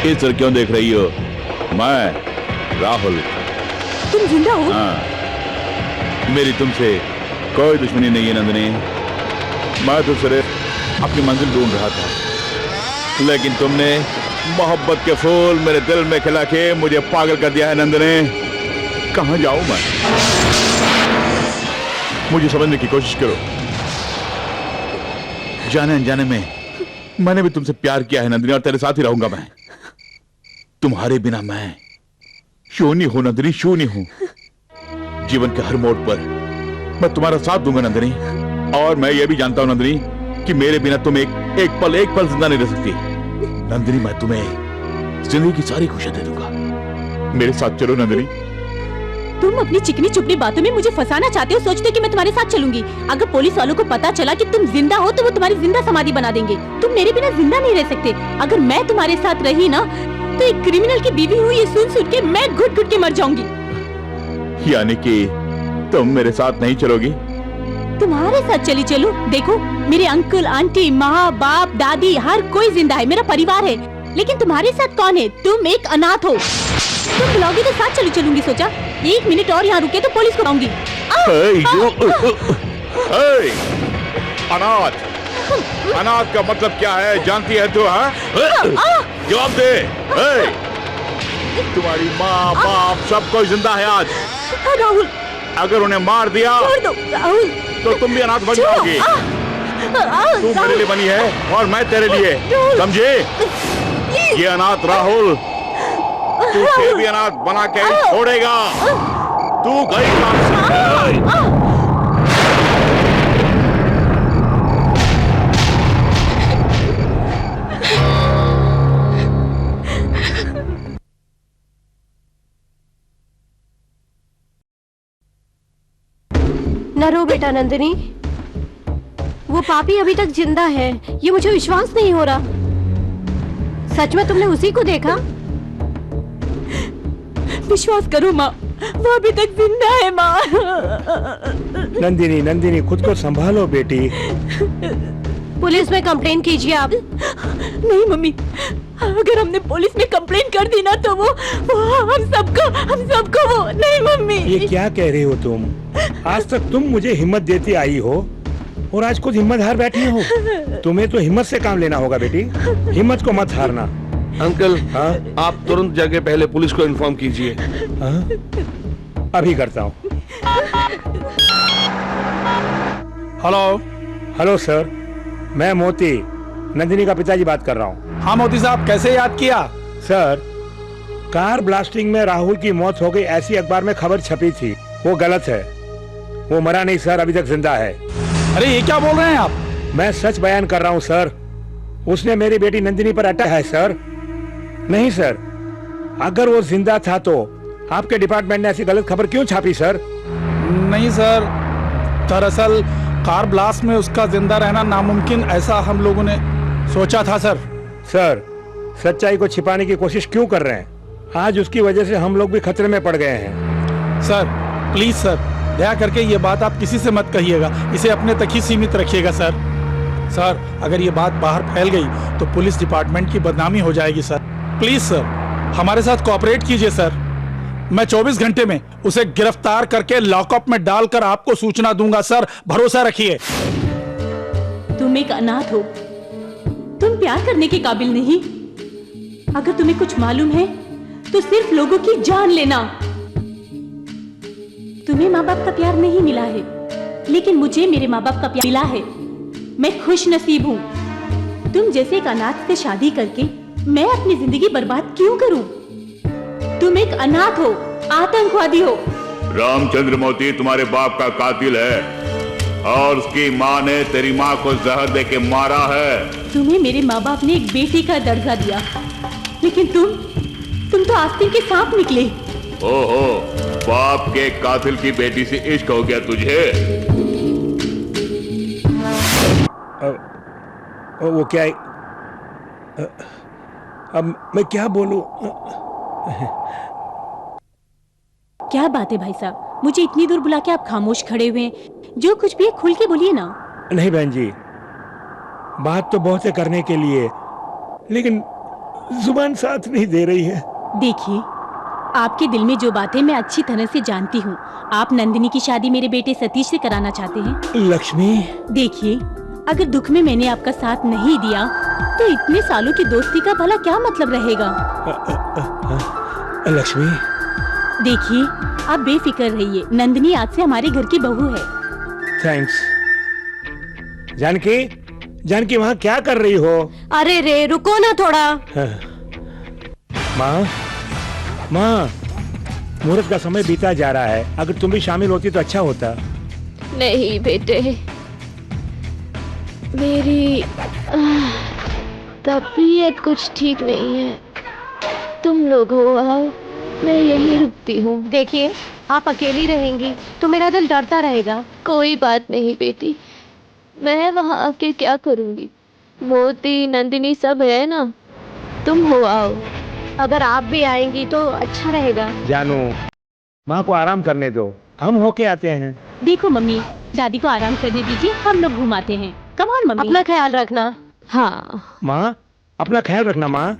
इस तरह क्यों देख रही हो? मैं राहुल। तुम जिंदा हो? हाँ, मेरी तुमसे कोई दुश्मनी नहीं है नंदिनी। मैं तो सिर्फ अपनी मंजिल ढूंढ रहा था, लेकिन तुमने मोहब्बत के फूल मेरे दिल में खिला के मुझे पागल कर दिया है नंदिनी। कहां जाऊं मैं? मुझे समझने की कोशिश करो। जाने अनजाने में मैंने भी तुमसे प्यार किया है नंदिनी, और तेरे साथ ही रहूंगा मैं। तुम्हारे बिना मैं शून्य हूं नंदिनी, शून्य हूं। जीवन के हर मोड़ पर मैं तुम्हारा साथ दूंगा नंदिनी, और मैं ये भी जानता हूं नंदिनी कि मेरे बिना तुम एक पल जिंदा नहीं रह सकती। नंदिनी, मैं तुम्हें जिंदगी की सारी खुशियां दे दूंगा। मेरे साथ चलो नंदिनी। तुम अपनी चिकनी चुपड़ी बातों में मुझे फंसाना चाहते हो, सोचते हो कि मैं तुम्हारे साथ चलूंगी। अगर पुलिस वालों को पता चला कि तुम जिंदा हो तो वो तुम्हारी जिंदा समाधि बना देंगे। तुम मेरे बिना जिंदा नहीं रह सकते। अगर मैं तुम्हारे साथ रही ना तो एक क्रिमिनल की बीवी हूँ ये सुन के मैं घुट घुट के मर जाऊंगी। यानी कि तुम मेरे साथ नहीं चलोगी? तुम्हारे साथ चली चलूं? देखो, मेरे अंकल आंटी माँ बाप दादी हर कोई जिंदा है, मेरा परिवार है। लेकिन तुम्हारे साथ कौन है? तुम एक अनाथ हो। तुम बुलाओगी तो साथ चली चलूंगी। सोचा 1 मिनट और यहाँ रुके तो पुलिस को आऊंगी। अनाथ? अनाथ का मतलब क्या है जानती है तू? जवाब दे। तुम्हारी माँ बाप सब कोई जिंदा है आज। राहुल, अगर उन्हें मार दिया छोड़ दो राहुल, तो तुम भी अनाथ बन जाओगी। तू मेरे लिए बनी है और मैं तेरे लिए, समझे? ये अनाथ राहुल तुझे भी अनाथ बना के छोड़ेगा। तू गई काम से। न रो बेटा नंदिनी, वो पापी अभी तक जिंदा है, ये मुझे विश्वास नहीं हो रहा। सच में तुमने उसी को देखा? विश्वास करो माँ, वो अभी तक जिंदा है माँ। नंदिनी, नंदिनी खुद को संभालो बेटी। पुलिस में कंप्लेन कीजिए आप। नहीं मम्मी, अगर हमने पुलिस में कंप्लेन कर दी ना तो वो हम सबको वो नहीं मम्मी। ये क्या कह रही हो तुम? आज तक तुम मुझे हिम्मत देती आई हो और आज खुद हिम्मत हार बैठी हो। तुम्हें तो हिम्मत से काम लेना होगा बेटी, हिम्मत को मत हारना। अंकल, हाँ? आप तुरंत जाके पहले पुलिस को इन्फॉर्म कीजिए। हाँ? अभी करता हूँ। हेलो। हेलो सर, मैं मोती, नंदिनी का पिताजी बात कर रहा हूँ। हाँ मोती साहब, कैसे याद किया? सर, कार ब्लास्टिंग में राहुल की मौत हो गई ऐसी अखबार में खबर छपी थी, वो गलत है। वो मरा नहीं सर, अभी तक जिंदा है। अरे ये क्या बोल रहे हैं आप? मैं सच बयान कर रहा हूँ सर। उसने मेरी बेटी नंदिनी पर अटैक है सर। नहीं सर, अगर वो जिंदा था तो आपके डिपार्टमेंट ने ऐसी गलत खबर क्यों छापी सर? नहीं सर, दरअसल कार ब्लास्ट में उसका जिंदा रहना नामुमकिन ऐसा हम लोगों ने सोचा था सर। सर, सच्चाई को छिपाने की कोशिश क्यों कर रहे हैं? आज उसकी वजह से हम लोग भी खतरे में पड़ गए हैं। सर प्लीज सर, दया करके ये बात आप किसी से मत कहिएगा, इसे अपने तक ही सीमित रखिएगा सर। सर, अगर ये बात बाहर फैल गई तो पुलिस डिपार्टमेंट की बदनामी हो जाएगी सर। प्लीज सर, हमारे साथ कोऑपरेट कीजिए सर। मैं 24 घंटे में उसे गिरफ्तार करके लॉकअप में डालकर आपको सूचना दूंगा सर, भरोसा रखिए। तुम एक अनाथ हो, तुम प्यार करने के काबिल नहीं। अगर तुम्हें कुछ मालूम है तो सिर्फ लोगों की जान लेना। तुम्हें माँ बाप का प्यार नहीं मिला है, लेकिन मुझे मेरे माँ बाप का प्यार मिला है। मैं खुश नसीब हूँ। तुम जैसे एक अनाथ से शादी करके मैं अपनी जिंदगी बर्बाद क्यों करूं? तुम एक अनाथ हो, आतंकवादी हो। रामचंद्र मोती तुम्हारे बाप का कातिल है और उसकी माँ ने तेरी माँ को जहर देके मारा है। तुम्हें मेरे माँ बाप ने एक बेटी का दर्जा दिया, लेकिन तुम तो आस्तीन के सांप निकले। ओहो, बाप के कातिल की बेटी से इश्क हो गया तुझे? वो क्या है? अब मैं क्या बोलूं? क्या बात है भाई साहब, मुझे इतनी दूर बुला के आप खामोश खड़े हुए हैं। जो कुछ भी है खुल के बोलिए ना। नहीं बहन जी, बात तो बहुत है करने के लिए, लेकिन जुबान साथ नहीं दे रही है। देखिए, आपके दिल में जो बातें मैं अच्छी तरह से जानती हूँ। आप नंदिनी की शादी मेरे बेटे सतीश से कराना चाहते हैं। लक्ष्मी, देखिए, अगर दुख में मैंने आपका साथ नहीं दिया तो इतने सालों की दोस्ती का भला क्या मतलब रहेगा। लक्ष्मी, देखिए, आप बेफिक्र रहिए, नंदिनी आज से हमारे घर की बहू है। थैंक्स। जानकी, जानकी वहाँ क्या कर रही हो? अरे रे, रुको ना थोड़ा। माँ, माँ, मुहूर्त का समय बीता जा रहा है, अगर तुम भी शामिल होती तो अच्छा होता। नहीं बेटे, मेरी तबीयत कुछ ठीक नहीं है। तुम लोग हो आओ, मैं यहीं रुकती हूँ। देखिए, आप अकेली रहेंगी तो मेरा दिल डरता रहेगा। कोई बात नहीं बेटी, मैं वहाँ आके क्या करूँगी? मोती, नंदिनी सब है ना, तुम हो आओ। अगर आप भी आएंगी तो अच्छा रहेगा। जानू, माँ को आराम करने दो, हम होके आते हैं। देखो मम्मी, दादी को आराम करने दीजिए, हम लोग घुमाते हैं। Come on mummy. अपना ख्याल रखना। हाँ माँ, अपना ख्याल रखना माँ।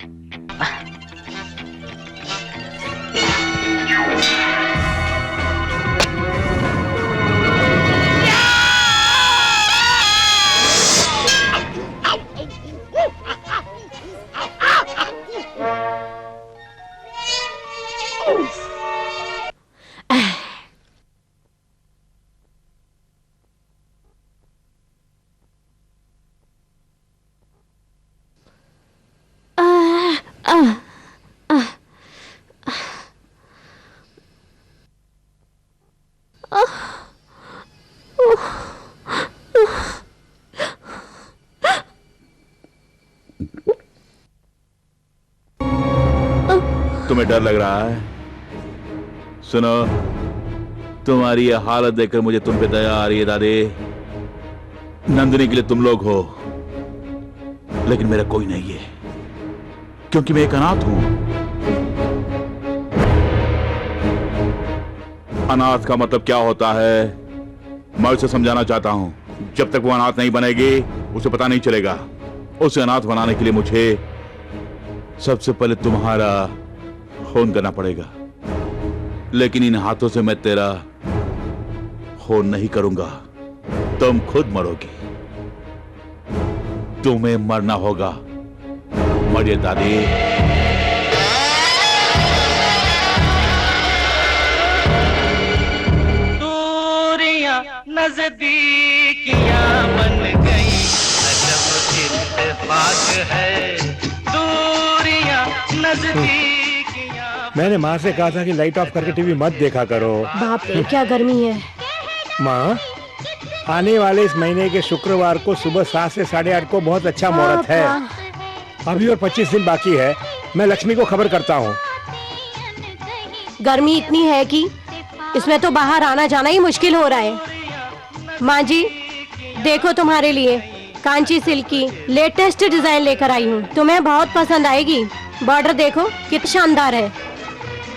तुम्हें डर लग रहा है? सुनो, तुम्हारी ये हालत देखकर मुझे तुम पे दया आ रही है दादी। नंदिनी के लिए तुम लोग हो, लेकिन मेरा कोई नहीं है, क्योंकि मैं एक अनाथ हूं। अनाथ का मतलब क्या होता है मैं उसे समझाना चाहता हूं। जब तक वो अनाथ नहीं बनेगी उसे पता नहीं चलेगा। उसे अनाथ बनाने के लिए मुझे सबसे पहले तुम्हारा खून करना पड़ेगा, लेकिन इन हाथों से मैं तेरा खून नहीं करूंगा, तुम खुद मरोगी। तुम्हें मरना होगा। मरिए दादी। दूरियां नजदीकियां बन गई, अजब इत्तेफाक है। दूरियां नजदीकियां। मैंने माँ से कहा था कि लाइट ऑफ करके टीवी मत देखा करो। बाप रे, क्या गर्मी है। माँ, आने वाले इस महीने के शुक्रवार को सुबह 7 से 8:30 को बहुत अच्छा मुहूर्त है। अभी और 25 दिन बाकी है। मैं लक्ष्मी को खबर करता हूँ। गर्मी इतनी है कि इसमें तो बाहर आना जाना ही मुश्किल हो रहा है। माँ जी, देखो तुम्हारे लिए कांची सिल्क की लेटेस्ट डिजाइन लेकर आई हूँ, तुम्हें बहुत पसंद आएगी। बॉर्डर देखो कितना शानदार है।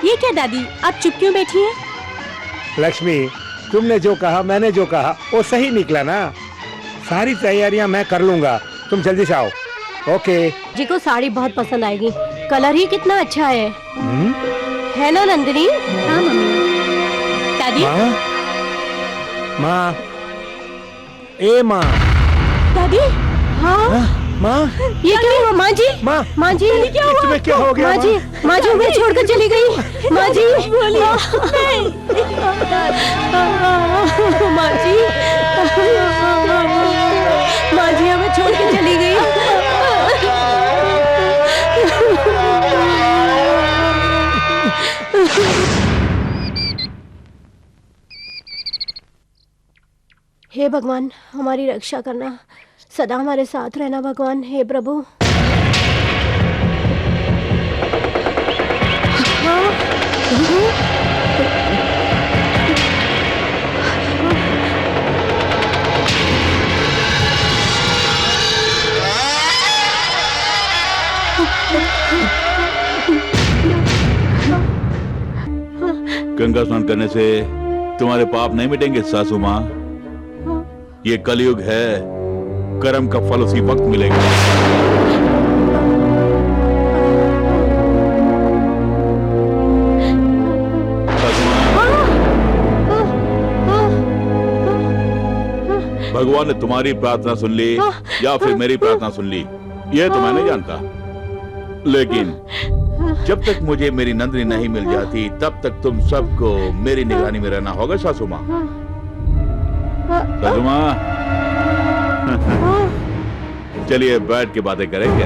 ये क्या दादी, आप चुप क्यों बैठी हैं? लक्ष्मी, तुमने जो कहा, मैंने जो कहा, वो सही निकला ना। सारी तैयारियां मैं कर लूंगा, तुम जल्दी से आओ। ओके। जी को साड़ी बहुत पसंद आएगी, कलर ही कितना अच्छा है ना नंदिनी? हाँ मम्मी। दादी। माँ, माँ, ए माँ। दादी। हाँ माँ, ये क्या हुआ माँ जी? माँ जी, क्या हुआ? तुम्हें क्या हो गया? माँ जी, माँ जी हमें छोड़कर चली गई। माँ जी, माँ जी, माँ जी हमें छोड़ के चली गई। हे भगवान, हमारी रक्षा करना, सदा हमारे साथ रहना भगवान। हे प्रभु। गंगा स्नान करने से तुम्हारे पाप नहीं मिटेंगे सासू माँ। ये कलयुग है, कर्म का फल उसी वक्त मिलेगा। भगवान ने तुम्हारी प्रार्थना सुन ली या फिर मेरी प्रार्थना सुन ली, ये तो मैं नहीं जानता, लेकिन जब तक मुझे मेरी नंदनी नहीं मिल जाती तब तक तुम सबको मेरी निगरानी में रहना होगा सासू माँ। सासू माँ, चलिए बैठ के बातें करेंगे।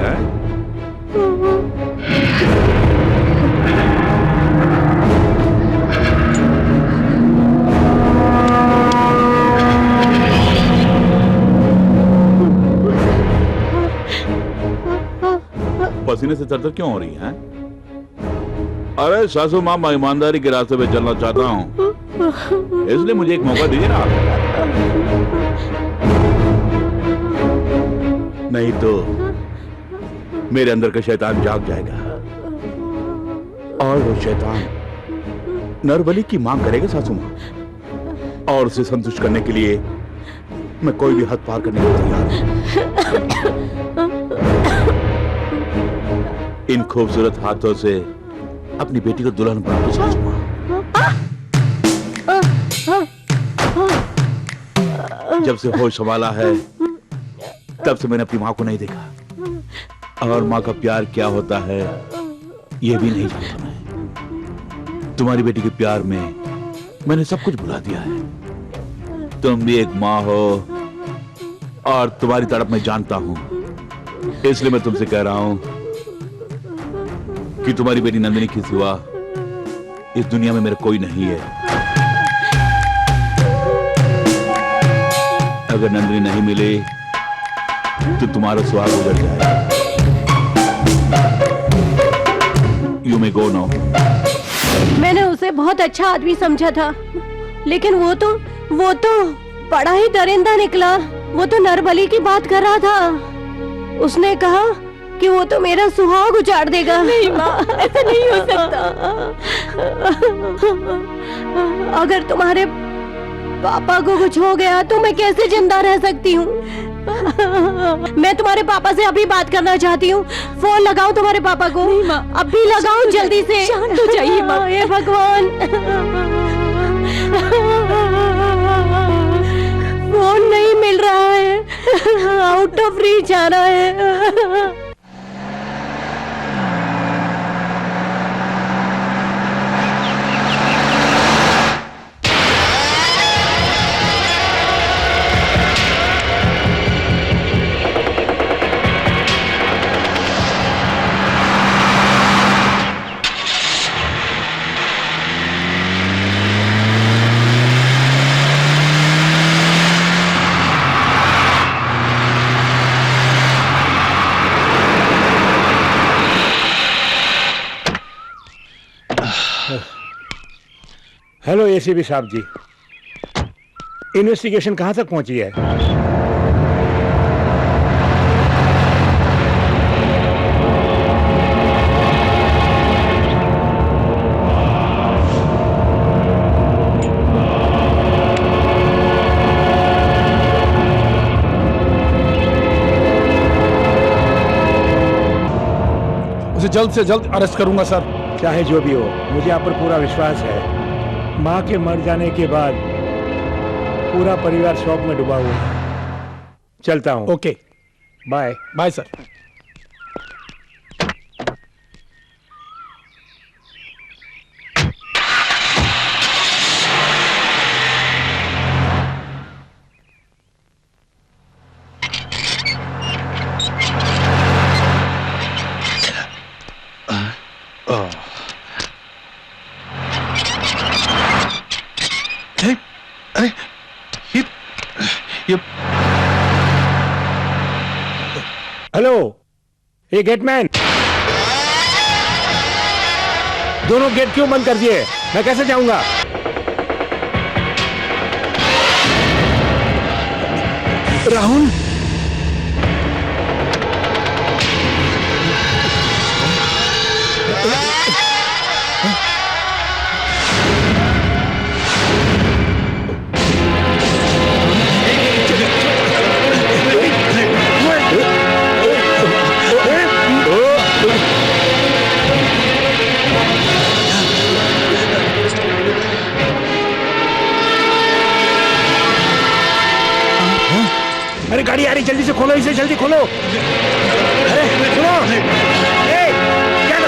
पसीने से तरतर क्यों हो रही है? अरे सासू माँ, मैं ईमानदारी के रास्ते पे चलना चाहता हूँ, इसलिए मुझे एक मौका दीजिए ना। नहीं तो मेरे अंदर का शैतान जाग जाएगा और वो शैतान नरबली की मांग करेगा सासू माँ, और उसे संतुष्ट करने के लिए मैं कोई भी हद पार करने को तैयार हूं। इन खूबसूरत हाथों से अपनी बेटी को दुल्हन बना दो सासू माँ। जब से होश संभाला है तब से मैंने अपनी माँ को नहीं देखा, और माँ का प्यार क्या होता है ये भी नहीं जानता मैं। तुम्हारी बेटी के प्यार में मैंने सब कुछ भुला दिया है। तुम भी एक माँ हो और तुम्हारी तड़प मैं जानता हूं, इसलिए मैं तुमसे कह रहा हूं कि तुम्हारी बेटी नंदिनी के सिवा इस दुनिया में मेरा कोई नहीं है। अगर नंदिनी नहीं मिले तो तुम्हारा सुहाग उजड़ जाएगा। You may go now. मैंने उसे बहुत अच्छा आदमी समझा था, लेकिन वो तो बड़ा ही दरिंदा निकला। वो तो नरबली की बात कर रहा था। उसने कहा कि वो तो मेरा सुहाग उजाड़ देगा। नहीं माँ, ऐसा नहीं हो सकता। अगर तुम्हारे पापा को कुछ हो गया तो मैं कैसे जिंदा रह सकती हूँ? मैं तुम्हारे पापा से अभी बात करना चाहती हूँ। फोन लगाओ तुम्हारे पापा को। अभी लगाओ जल्दी से। शांत हो जाइए माँ। हे भगवान, फोन नहीं मिल रहा है, आउट ऑफ रीच आ रहा है। हेलो एसीपी साहब जी, इन्वेस्टिगेशन कहाँ तक पहुंची है? उसे जल्द से जल्द अरेस्ट करूंगा सर। चाहे जो भी हो, मुझे आप पर पूरा विश्वास है। माँ के मर जाने के बाद पूरा परिवार शोक में डूबा हुआ है। चलता हूँ। Okay, bye. Bye sir. Hello, ये गेटमैन, दोनों गेट क्यों बंद कर दिए? मैं कैसे जाऊंगा? राहुल, अरे गाड़ी आ रही, जल्दी से खोलो इसे, जल्दी खोलो। अरे सुनो, ए, क्या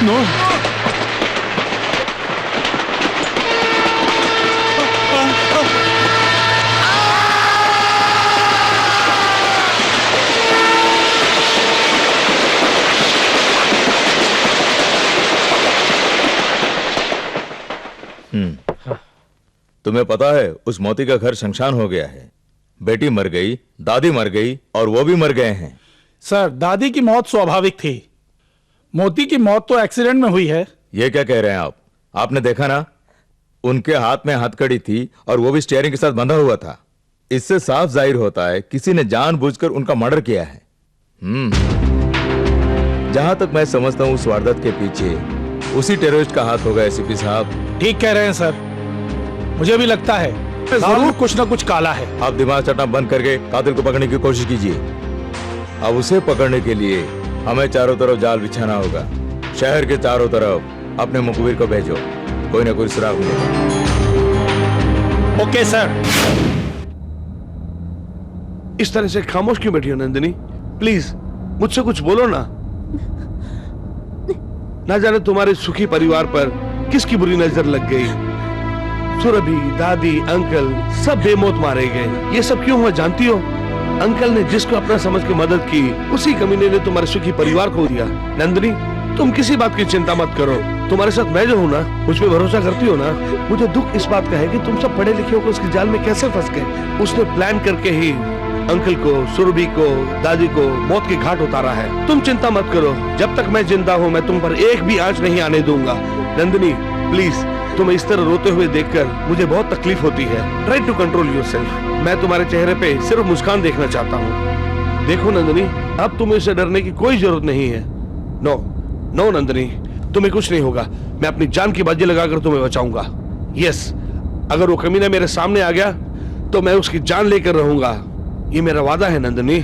नो तुम्हें पता है उस मोती का घर शमशान हो गया है। बेटी मर गई, दादी मर गई और वो भी मर गए हैं। सर, दादी की मौत स्वाभाविक थी, मोती की मौत तो एक्सीडेंट में हुई है। ये क्या कह रहे हैं आप? आपने देखा ना, उनके हाथ में हथकड़ी थी और वो भी स्टीयरिंग के साथ बंधा हुआ था। इससे साफ जाहिर होता है किसी ने जानबूझकर उनका मर्डर किया है। जहां तक मैं समझता हूं उस वारदात के पीछे उसी टेररिस्ट का हाथ होगा। एसीपी साहब ठीक कह रहे हैं सर, मुझे भी लगता है जरूर कुछ ना कुछ काला है। आप दिमाग चटना बंद करके कातिल को पकड़ने की कोशिश कीजिए। अब उसे पकड़ने के लिए हमें चारों तरफ जाल बिछाना होगा। शहर के चारों तरफ अपने मुखबिर को भेजो, कोई ना कोई सुराग मिलेगा। Okay sir. इस तरह से खामोश क्यों बैठी हो नंदिनी? प्लीज मुझसे कुछ बोलो ना। ना जाने तुम्हारे सुखी परिवार पर किसकी बुरी नजर लग गई। सुरभि, दादी, अंकल सब बेमौत मारे गए। ये सब क्यों हुआ जानती हो? अंकल ने जिसको अपना समझ के मदद की, उसी कमीने ने तुम्हारे सुखी परिवार को दिया। नंदिनी, तुम किसी बात की चिंता मत करो। तुम्हारे साथ मैं जो हूँ ना, मुझ पे भरोसा करती हो ना। मुझे दुख इस बात का है कि तुम सब पढ़े लिखे हो उसकी जाल में कैसे फंस गए। उसने प्लान करके ही अंकल को, सुरभि को, दादी को मौत के घाट उतारा है। तुम चिंता मत करो, जब तक मैं जिंदा हूँ मैं तुम पर एक भी आंच नहीं आने दूंगा। नंदिनी प्लीज, तुम्हें इस तरह रोते हुए देखकर मुझे बहुत तकलीफ होती है। Try to control yourself. मैं तुम्हारे चेहरे पे सिर्फ मुस्कान देखना चाहता हूँ। देखो नंदिनी, अब तुम्हें इससे डरने की कोई जरूरत नहीं है। नो नो नंदिनी, तुम्हें कुछ नहीं होगा। मैं अपनी जान की बाजी लगाकर तुम्हें बचाऊंगा। यस, अगर वो कमीना मेरे सामने आ गया तो मैं उसकी जान लेकर रहूंगा। ये मेरा वादा है नंदिनी।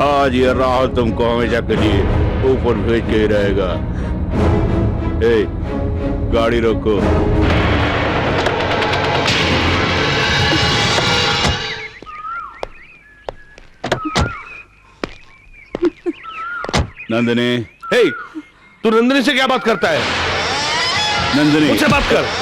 आज ये राहुल तुमको हमेशा के लिए ऊपर भेज के ही रहेगा। ए, गाड़ी रोको। नंदिनी। हे, तू नंदिनी से क्या बात करता है? नंदिनी, मुझसे बात कर।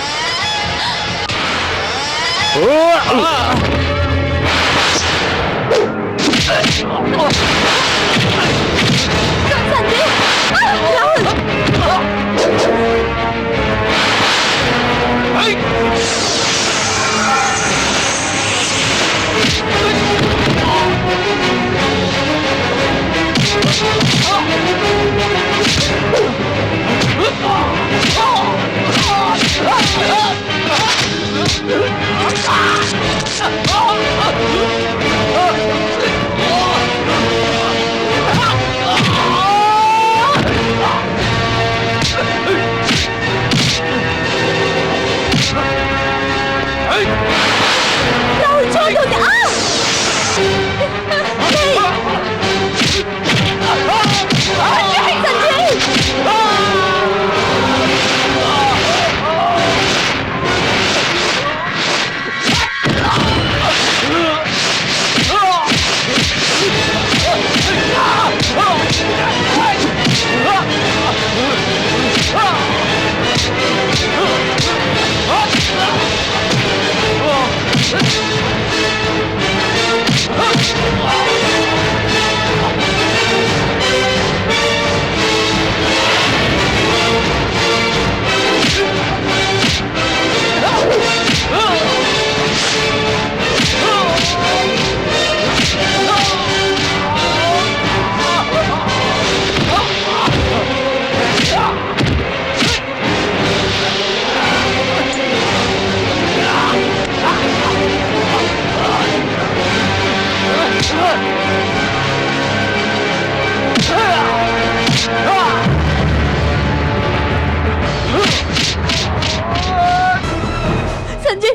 संजय,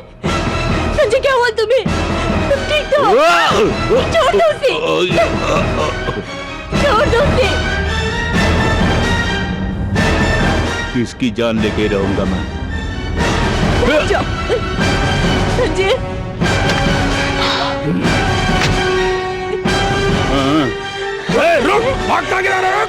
संजय क्या हुआ तुम्हें? तुम ठीक छोड़ दो उसे, छोड़ दो उसे। इसकी जान लेके रहूंगा मैं। संजय, रुक, भागता गिरा रहा है।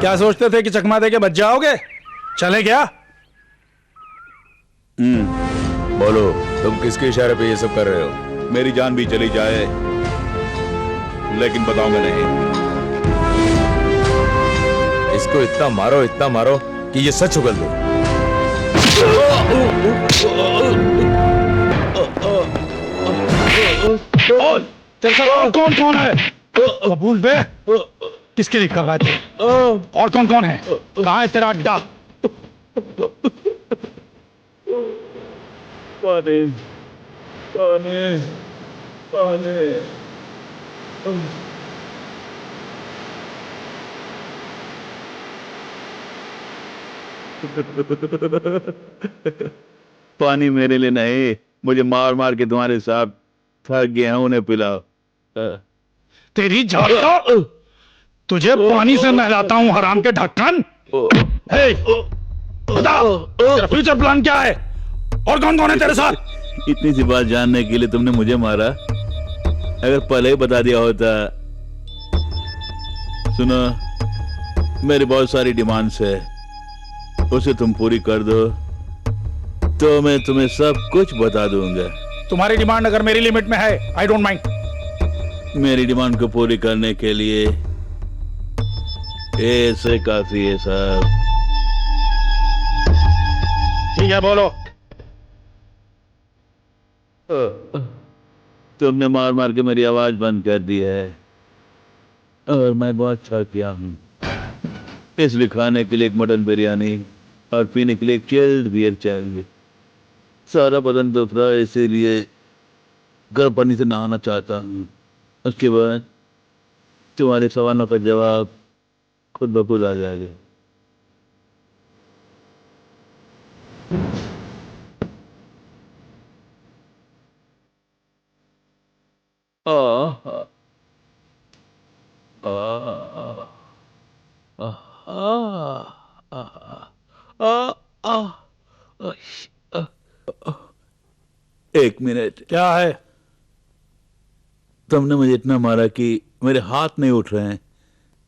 क्या सोचते थे कि चकमा दे के बच जाओगे? चले क्या? बोलो, तुम किसके इशारे पे ये सब कर रहे हो? मेरी जान भी चली जाए लेकिन बताऊंगा नहीं। इसको इतना मारो कि ये सच उगल दो। तेरे साथ कौन कौन है? कबूल बे, किसके लिए कर रहा थे? और कौन कौन है? कहाँ है तेरा अड्डा? पानी मेरे लिए नहीं, मुझे मार मार के तुम्हारे साथ थक गया हूं, उन्हें पिलाओ। तेरी जाता, तुझे पानी से नहलाता हूँ हराम के ढक्कन। हे, बता, तेरा फ्यूचर प्लान क्या है? और कौन कौन है तेरे साथ? इतनी सी बात जानने के लिए तुमने मुझे मारा? अगर पहले ही बता दिया होता। सुनो, मेरी बहुत सारी डिमांड्स है, उसे तुम पूरी कर दो तो मैं तुम्हें सब कुछ बता दूंगा। तुम्हारी डिमांड अगर मेरी लिमिट में है, आई डोंट माइंड। मेरी डिमांड को पूरी करने के लिए ऐसे काफी है साहब। ठीक है, बोलो। तुमने मार मार के मेरी आवाज बंद कर दी है और मैं बहुत थक गया हूँ, इसलिए खाने के लिए एक मटन बिरयानी और पीने के लिए एक चिल्ड बियर चाहिए। सारा बदन दुख रहा है, इसीलिए गर्म पानी से नहाना चाहता हूँ। उसके बाद तुम्हारे सवालों का जवाब खुद ब खुद आ जाएगा। एक मिनट। क्या है? तुमने मुझे इतना मारा कि मेरे हाथ नहीं उठ रहे हैं।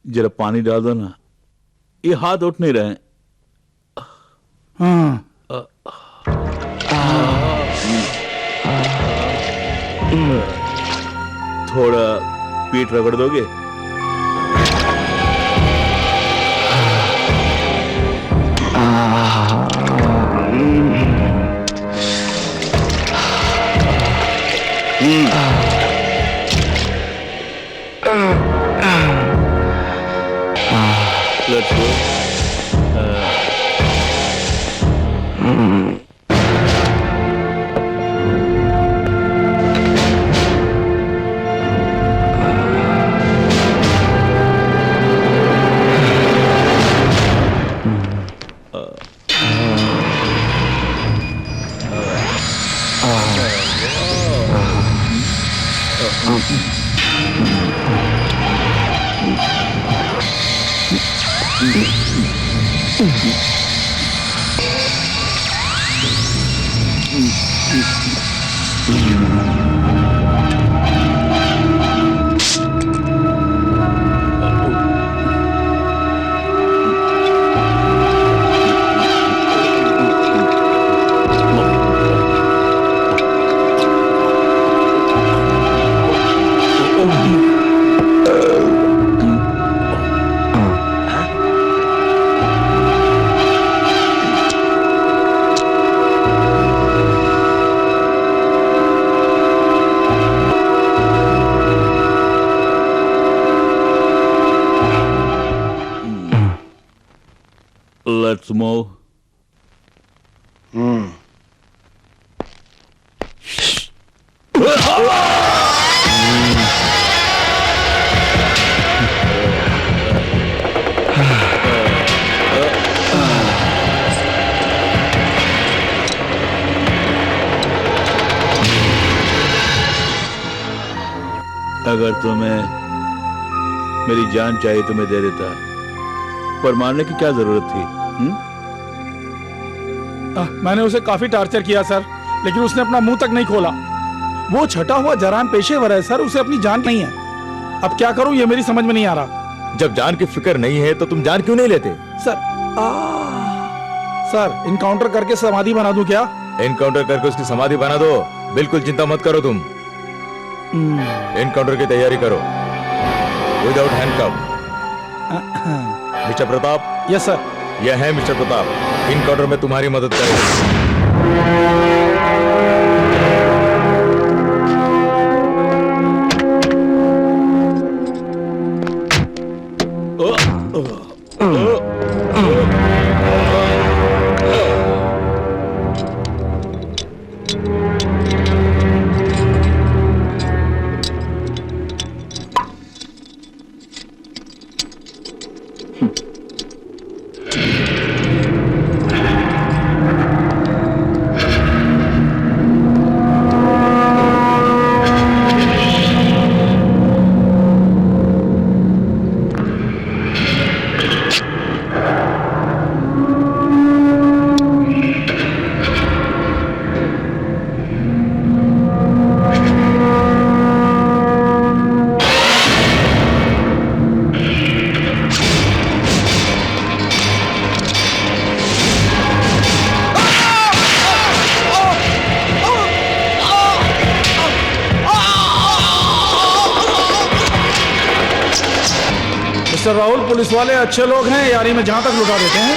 जरा पानी डाल दो ना, ये हाथ उठ नहीं रहे हैं। थोड़ा पीठ रगड़ दोगे? Let's go. Let's move. अगर तुम्हें मेरी जान चाहिए तो मैं दे देता, पर मारने की क्या जरूरत थी? मैंने उसे काफी टॉर्चर किया सर, लेकिन उसने अपना मुंह तक नहीं खोला। वो छटा हुआ जराम पेशेवर है सर, उसे अपनी जान नहीं है। अब क्या करूं ये मेरी समझ में नहीं आ रहा। जब जान की फिक्र नहीं है तो तुम जान क्यों नहीं लेते? सर इनकाउंटर करके समाधि बना दूं क्या? इनकाउंटर करके उसकी समाधि बना दो, बिल्कुल चिंता मत करो तुम। इनकाउंटर की तैयारी करो without handcuff. Mister Pratap. Yes sir. यह है मिस्टर प्रताप, इनकाउंटर में तुम्हारी मदद करेगा। मिस्टर राहुल, पुलिस वाले अच्छे लोग हैं, यारी में जहां तक लुटा देते हैं।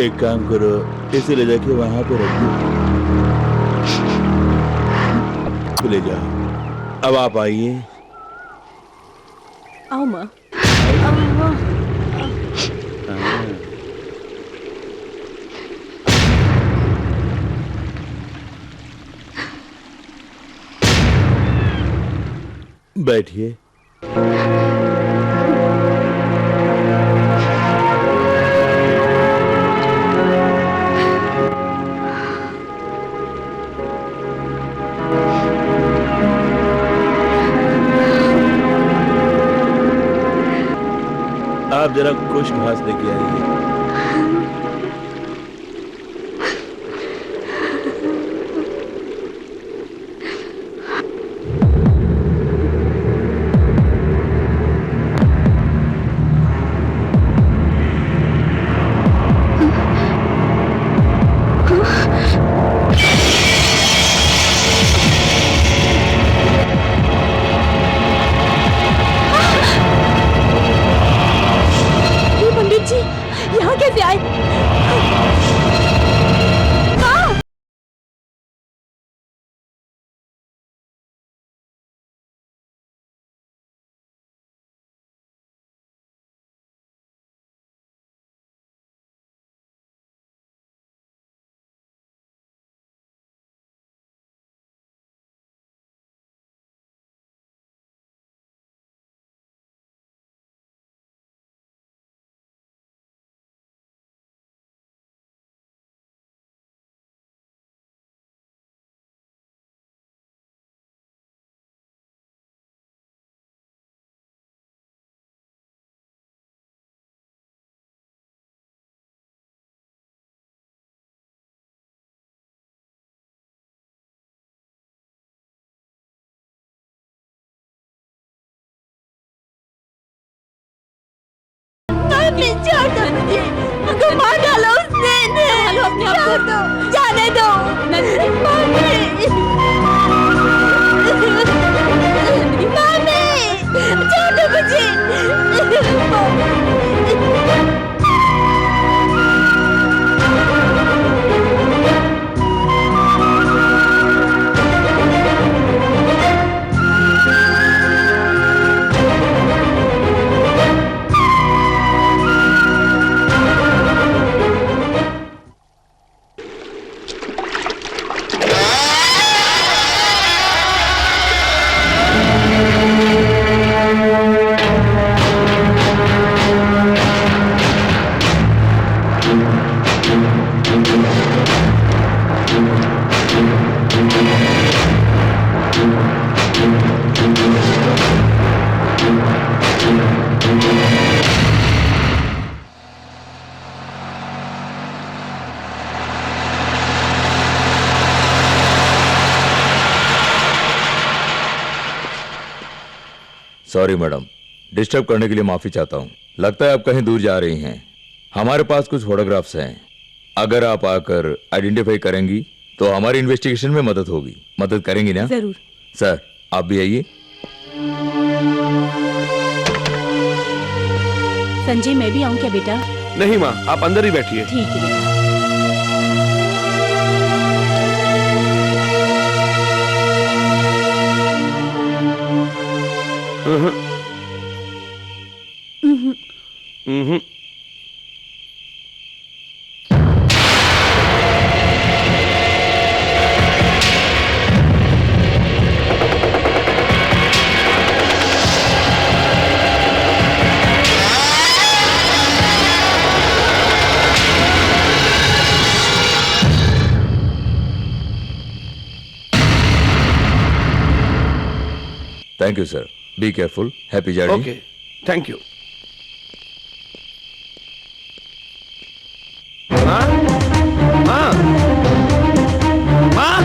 एक काम करो, इसे ले जाके वहां पे रख दो। ले जाओ। अब आप आइए। आओ माँ। बैठिए। आप जरा कुछ घास लेके आइए। पंडित जी यहाँ कैसे आए? छोड़ दो मुझे, मुझे मार डालो उसने। अपने आप छोड़ दो, जाने दो। छोड़ दो मुझे। सॉरी मैडम, डिस्टर्ब करने के लिए माफी चाहता हूँ। लगता है आप कहीं दूर जा रही हैं। हमारे पास कुछ फोटोग्राफ्स हैं, अगर आप आकर आइडेंटिफाई करेंगी तो हमारी इन्वेस्टिगेशन में मदद होगी। मदद करेंगी ना? जरूर। सर आप भी आइए। संजय मैं भी आऊँ क्या बेटा? नहीं माँ, आप अंदर ही बैठिए। ठीक है बेटा। Thank you sir, be careful, happy journey. Okay, thank you. माँ, माँ, माँ,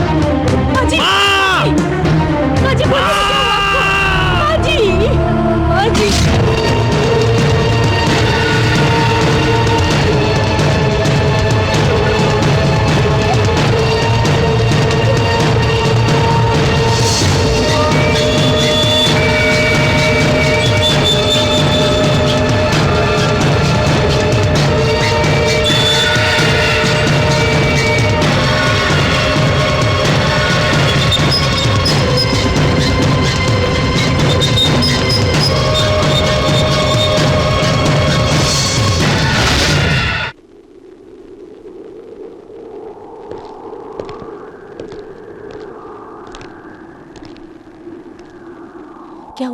माजी, माजी, माजी, माजी।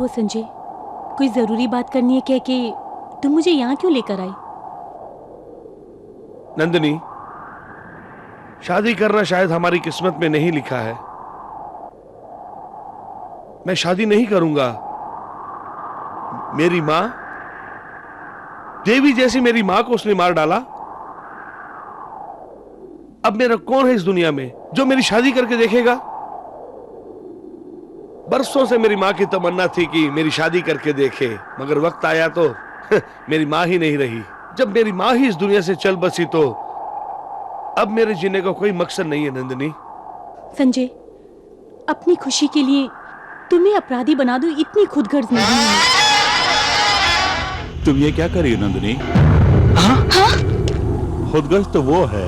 हुआ संजय? कोई जरूरी बात करनी है क्या कि तुम मुझे यहाँ क्यों लेकर आई? नंदिनी, शादी करना शायद हमारी किस्मत में नहीं लिखा है। मैं शादी नहीं करूंगा। मेरी मां, देवी जैसी मेरी मां को उसने मार डाला। अब मेरा कौन है इस दुनिया में जो मेरी शादी करके देखेगा? बरसों से मेरी मां की तमन्ना थी कि मेरी शादी करके देखे, मगर वक्त आया तो मेरी मां ही नहीं रही। जब मेरी मां ही इस दुनिया से चल बसी तो अब मेरे जीने का कोई मकसद नहीं है। नंदिनी, संजय, अपनी खुशी के लिए तुम्हें अपराधी बना दो, इतनी खुदगर्ज नहीं है। तुम ये क्या कर रही हो नंदिनी? खुदगर्ज तो वो है।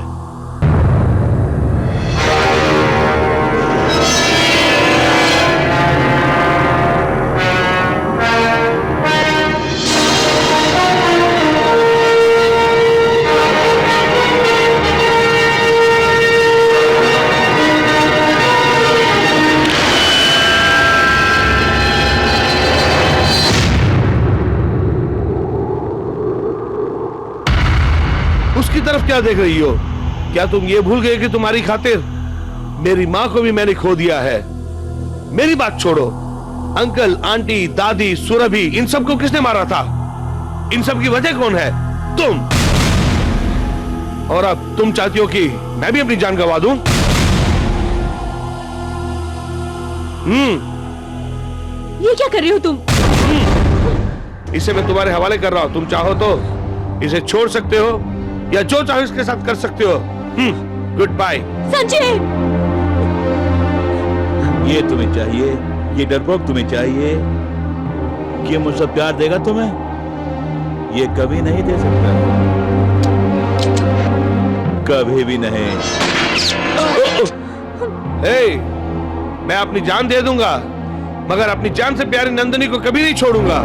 उसकी तरफ क्या देख रही हो? क्या तुम ये भूल गए कि तुम्हारी खातिर मेरी मां को भी मैंने खो दिया है? मेरी बात छोड़ो, अंकल, आंटी, दादी, सुरभि, इन सबको किसने मारा था? इन सब की वजह कौन है? तुम। और अब तुम चाहती हो कि मैं भी अपनी जान गंवा दूं? ये क्या कर रही हो तुम? इसे मैं तुम्हारे हवाले कर रहा हूं। तुम चाहो तो इसे छोड़ सकते हो या जो चाहो इसके साथ कर सकते हो। Good bye. संजय, ये तुम्हें चाहिए, ये डरपोक तुम्हें चाहिए कि ये मुझसे प्यार देगा तुम्हें? ये कभी नहीं दे सकता, कभी भी नहीं। मैं अपनी जान दे दूंगा, मगर अपनी जान से प्यारी नंदिनी को कभी नहीं छोड़ूंगा।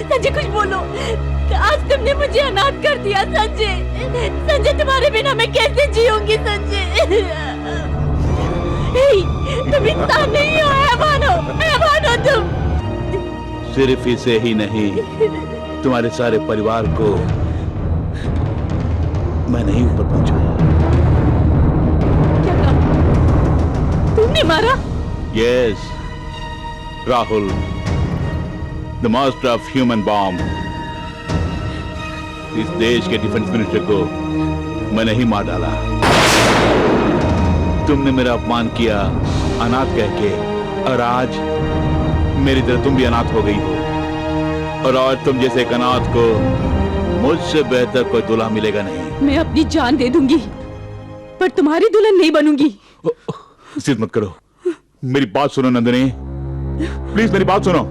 संजय कुछ बोलो। आज तुमने मुझे अनाथ कर दिया संजय। संजय तुम्हारे बिना मैं कैसे जीऊंगी संजय। तुम इंसान नहीं हो, हैवान हो तुम। सिर्फ इसे ही नहीं, तुम्हारे सारे परिवार को मैंने ही ऊपर पहुंचाया। क्या कहा? तुमने मारा? Yes, Rahul, the master of human bomb. इस देश के डिफेंस मिनिस्टर को मैंने ही मार डाला। तुमने मेरा अपमान किया अनाथ कह के, और आज मेरी तरह तुम भी अनाथ हो गई हो। और आज तुम जैसे एक अनाथ को मुझसे बेहतर कोई दूल्हा मिलेगा नहीं। मैं अपनी जान दे दूंगी पर तुम्हारी दुल्हन नहीं बनूंगी। जिद मत करो, मेरी बात सुनो नंदिनी, प्लीज मेरी बात सुनो।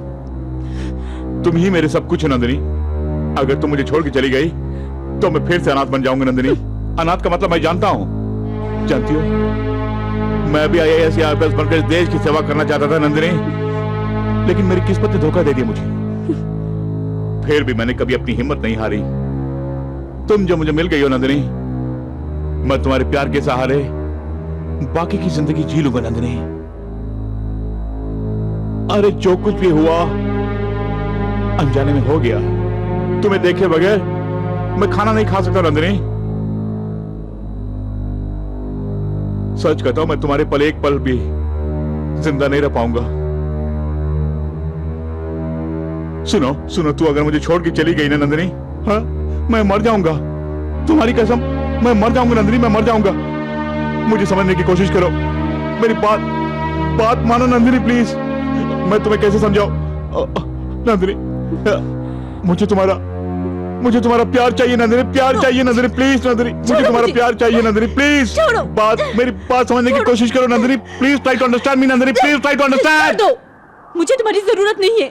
तुम ही मेरे सब कुछ हो नंदिनी। अगर तुम मुझे छोड़ के चली गई तो मैं फिर से अनाथ बन जाऊंगा नंदिनी। अनाथ का मतलब मैं जानता हूं, जानती हो, मैं भी IAS या IPS बनकर देश की सेवा करना चाहता था नंदिनी, लेकिन मेरी किस्मत ने धोखा दे दिया मुझे। फिर भी मैंने कभी अपनी हिम्मत नहीं हारी। तुम जो मुझे मिल गई हो नंदिनी, मैं तुम्हारे प्यार के सहारे बाकी की जिंदगी जी लूंगा नंदिनी। अरे जो कुछ भी हुआ अनजाने में हो गया। तुम्हें देखे बगैर मैं खाना नहीं खा सकता नंदिनी। सच कहता हूं, मैं तुम्हारे पल एक पल भी जिंदा नहीं रह पाऊंगा। सुनो सुनो, तू अगर मुझे छोड़ के चली गई ना नंदिनी, हाँ, मैं मर जाऊंगा। तुम्हारी कसम, मैं मर जाऊंगा नंदिनी, मैं मर जाऊंगा। मुझे समझने की कोशिश करो, मेरी बात मानो नंदिनी प्लीज। मैं तुम्हें कैसे समझाऊं नंदिनी, मुझे तुम्हारा प्यार चाहिए नंदिनी, प्यार चाहिए नंदिनी प्लीज। नंदिनी, मुझे तुम्हारा प्यार चाहिए नंदिनी प्लीज। मेरी बात समझने की कोशिश करो Nandini, please try to understand me Nandini, please try to understand. मुझे तुम्हारी जरूरत नहीं है।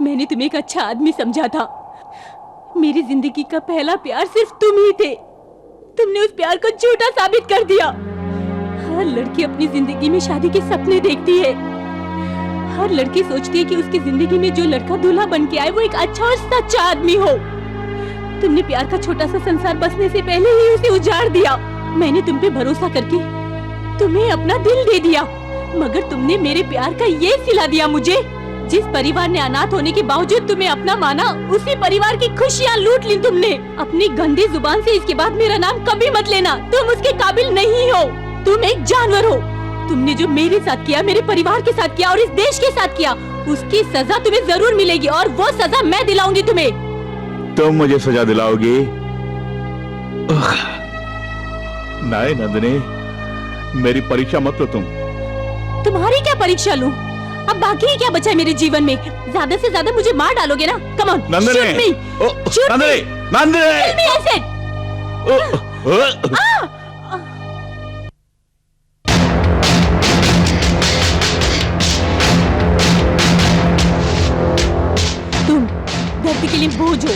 मैंने तुम्हें एक अच्छा आदमी समझा था। मेरी जिंदगी का पहला प्यार सिर्फ तुम ही थे। तुमने उस प्यार को झूठा साबित कर दिया। हर लड़की अपनी जिंदगी में शादी के सपने देखती है। हर लड़की सोचती है कि उसकी जिंदगी में जो लड़का दूल्हा बन के आए वो एक अच्छा और सच्चा आदमी हो। तुमने प्यार का छोटा सा संसार बसने से पहले ही उसे उजाड़ दिया। मैंने तुम पे भरोसा करके तुम्हें अपना दिल दे दिया, मगर तुमने मेरे प्यार का ये सिला दिया मुझे। जिस परिवार ने अनाथ होने के बावजूद तुम्हें अपना माना, उसी परिवार की खुशियाँ लूट ली तुमने। अपनी गंदी जुबान से इसके बाद मेरा नाम कभी मत लेना। तुम उसके काबिल नहीं हो। तुम एक जानवर हो। तुमने जो मेरे साथ किया, मेरे परिवार के साथ किया और इस देश के साथ किया, उसकी सजा तुम्हें जरूर मिलेगी, और वो सजा मैं दिलाऊंगी तुम्हें। तुम मुझे सजा दिलाओगी? नहीं नंदिनी, मेरी परीक्षा मत लो तुम। तुम्हारी क्या परीक्षा लूं? अब बाकी ही क्या बचा है मेरे जीवन में? ज्यादा से ज्यादा मुझे मार डालोगे ना? कम ऑन, नंदिनी, नंदिनी, नंदिनी, तुम धरती के लिए बोझ हो।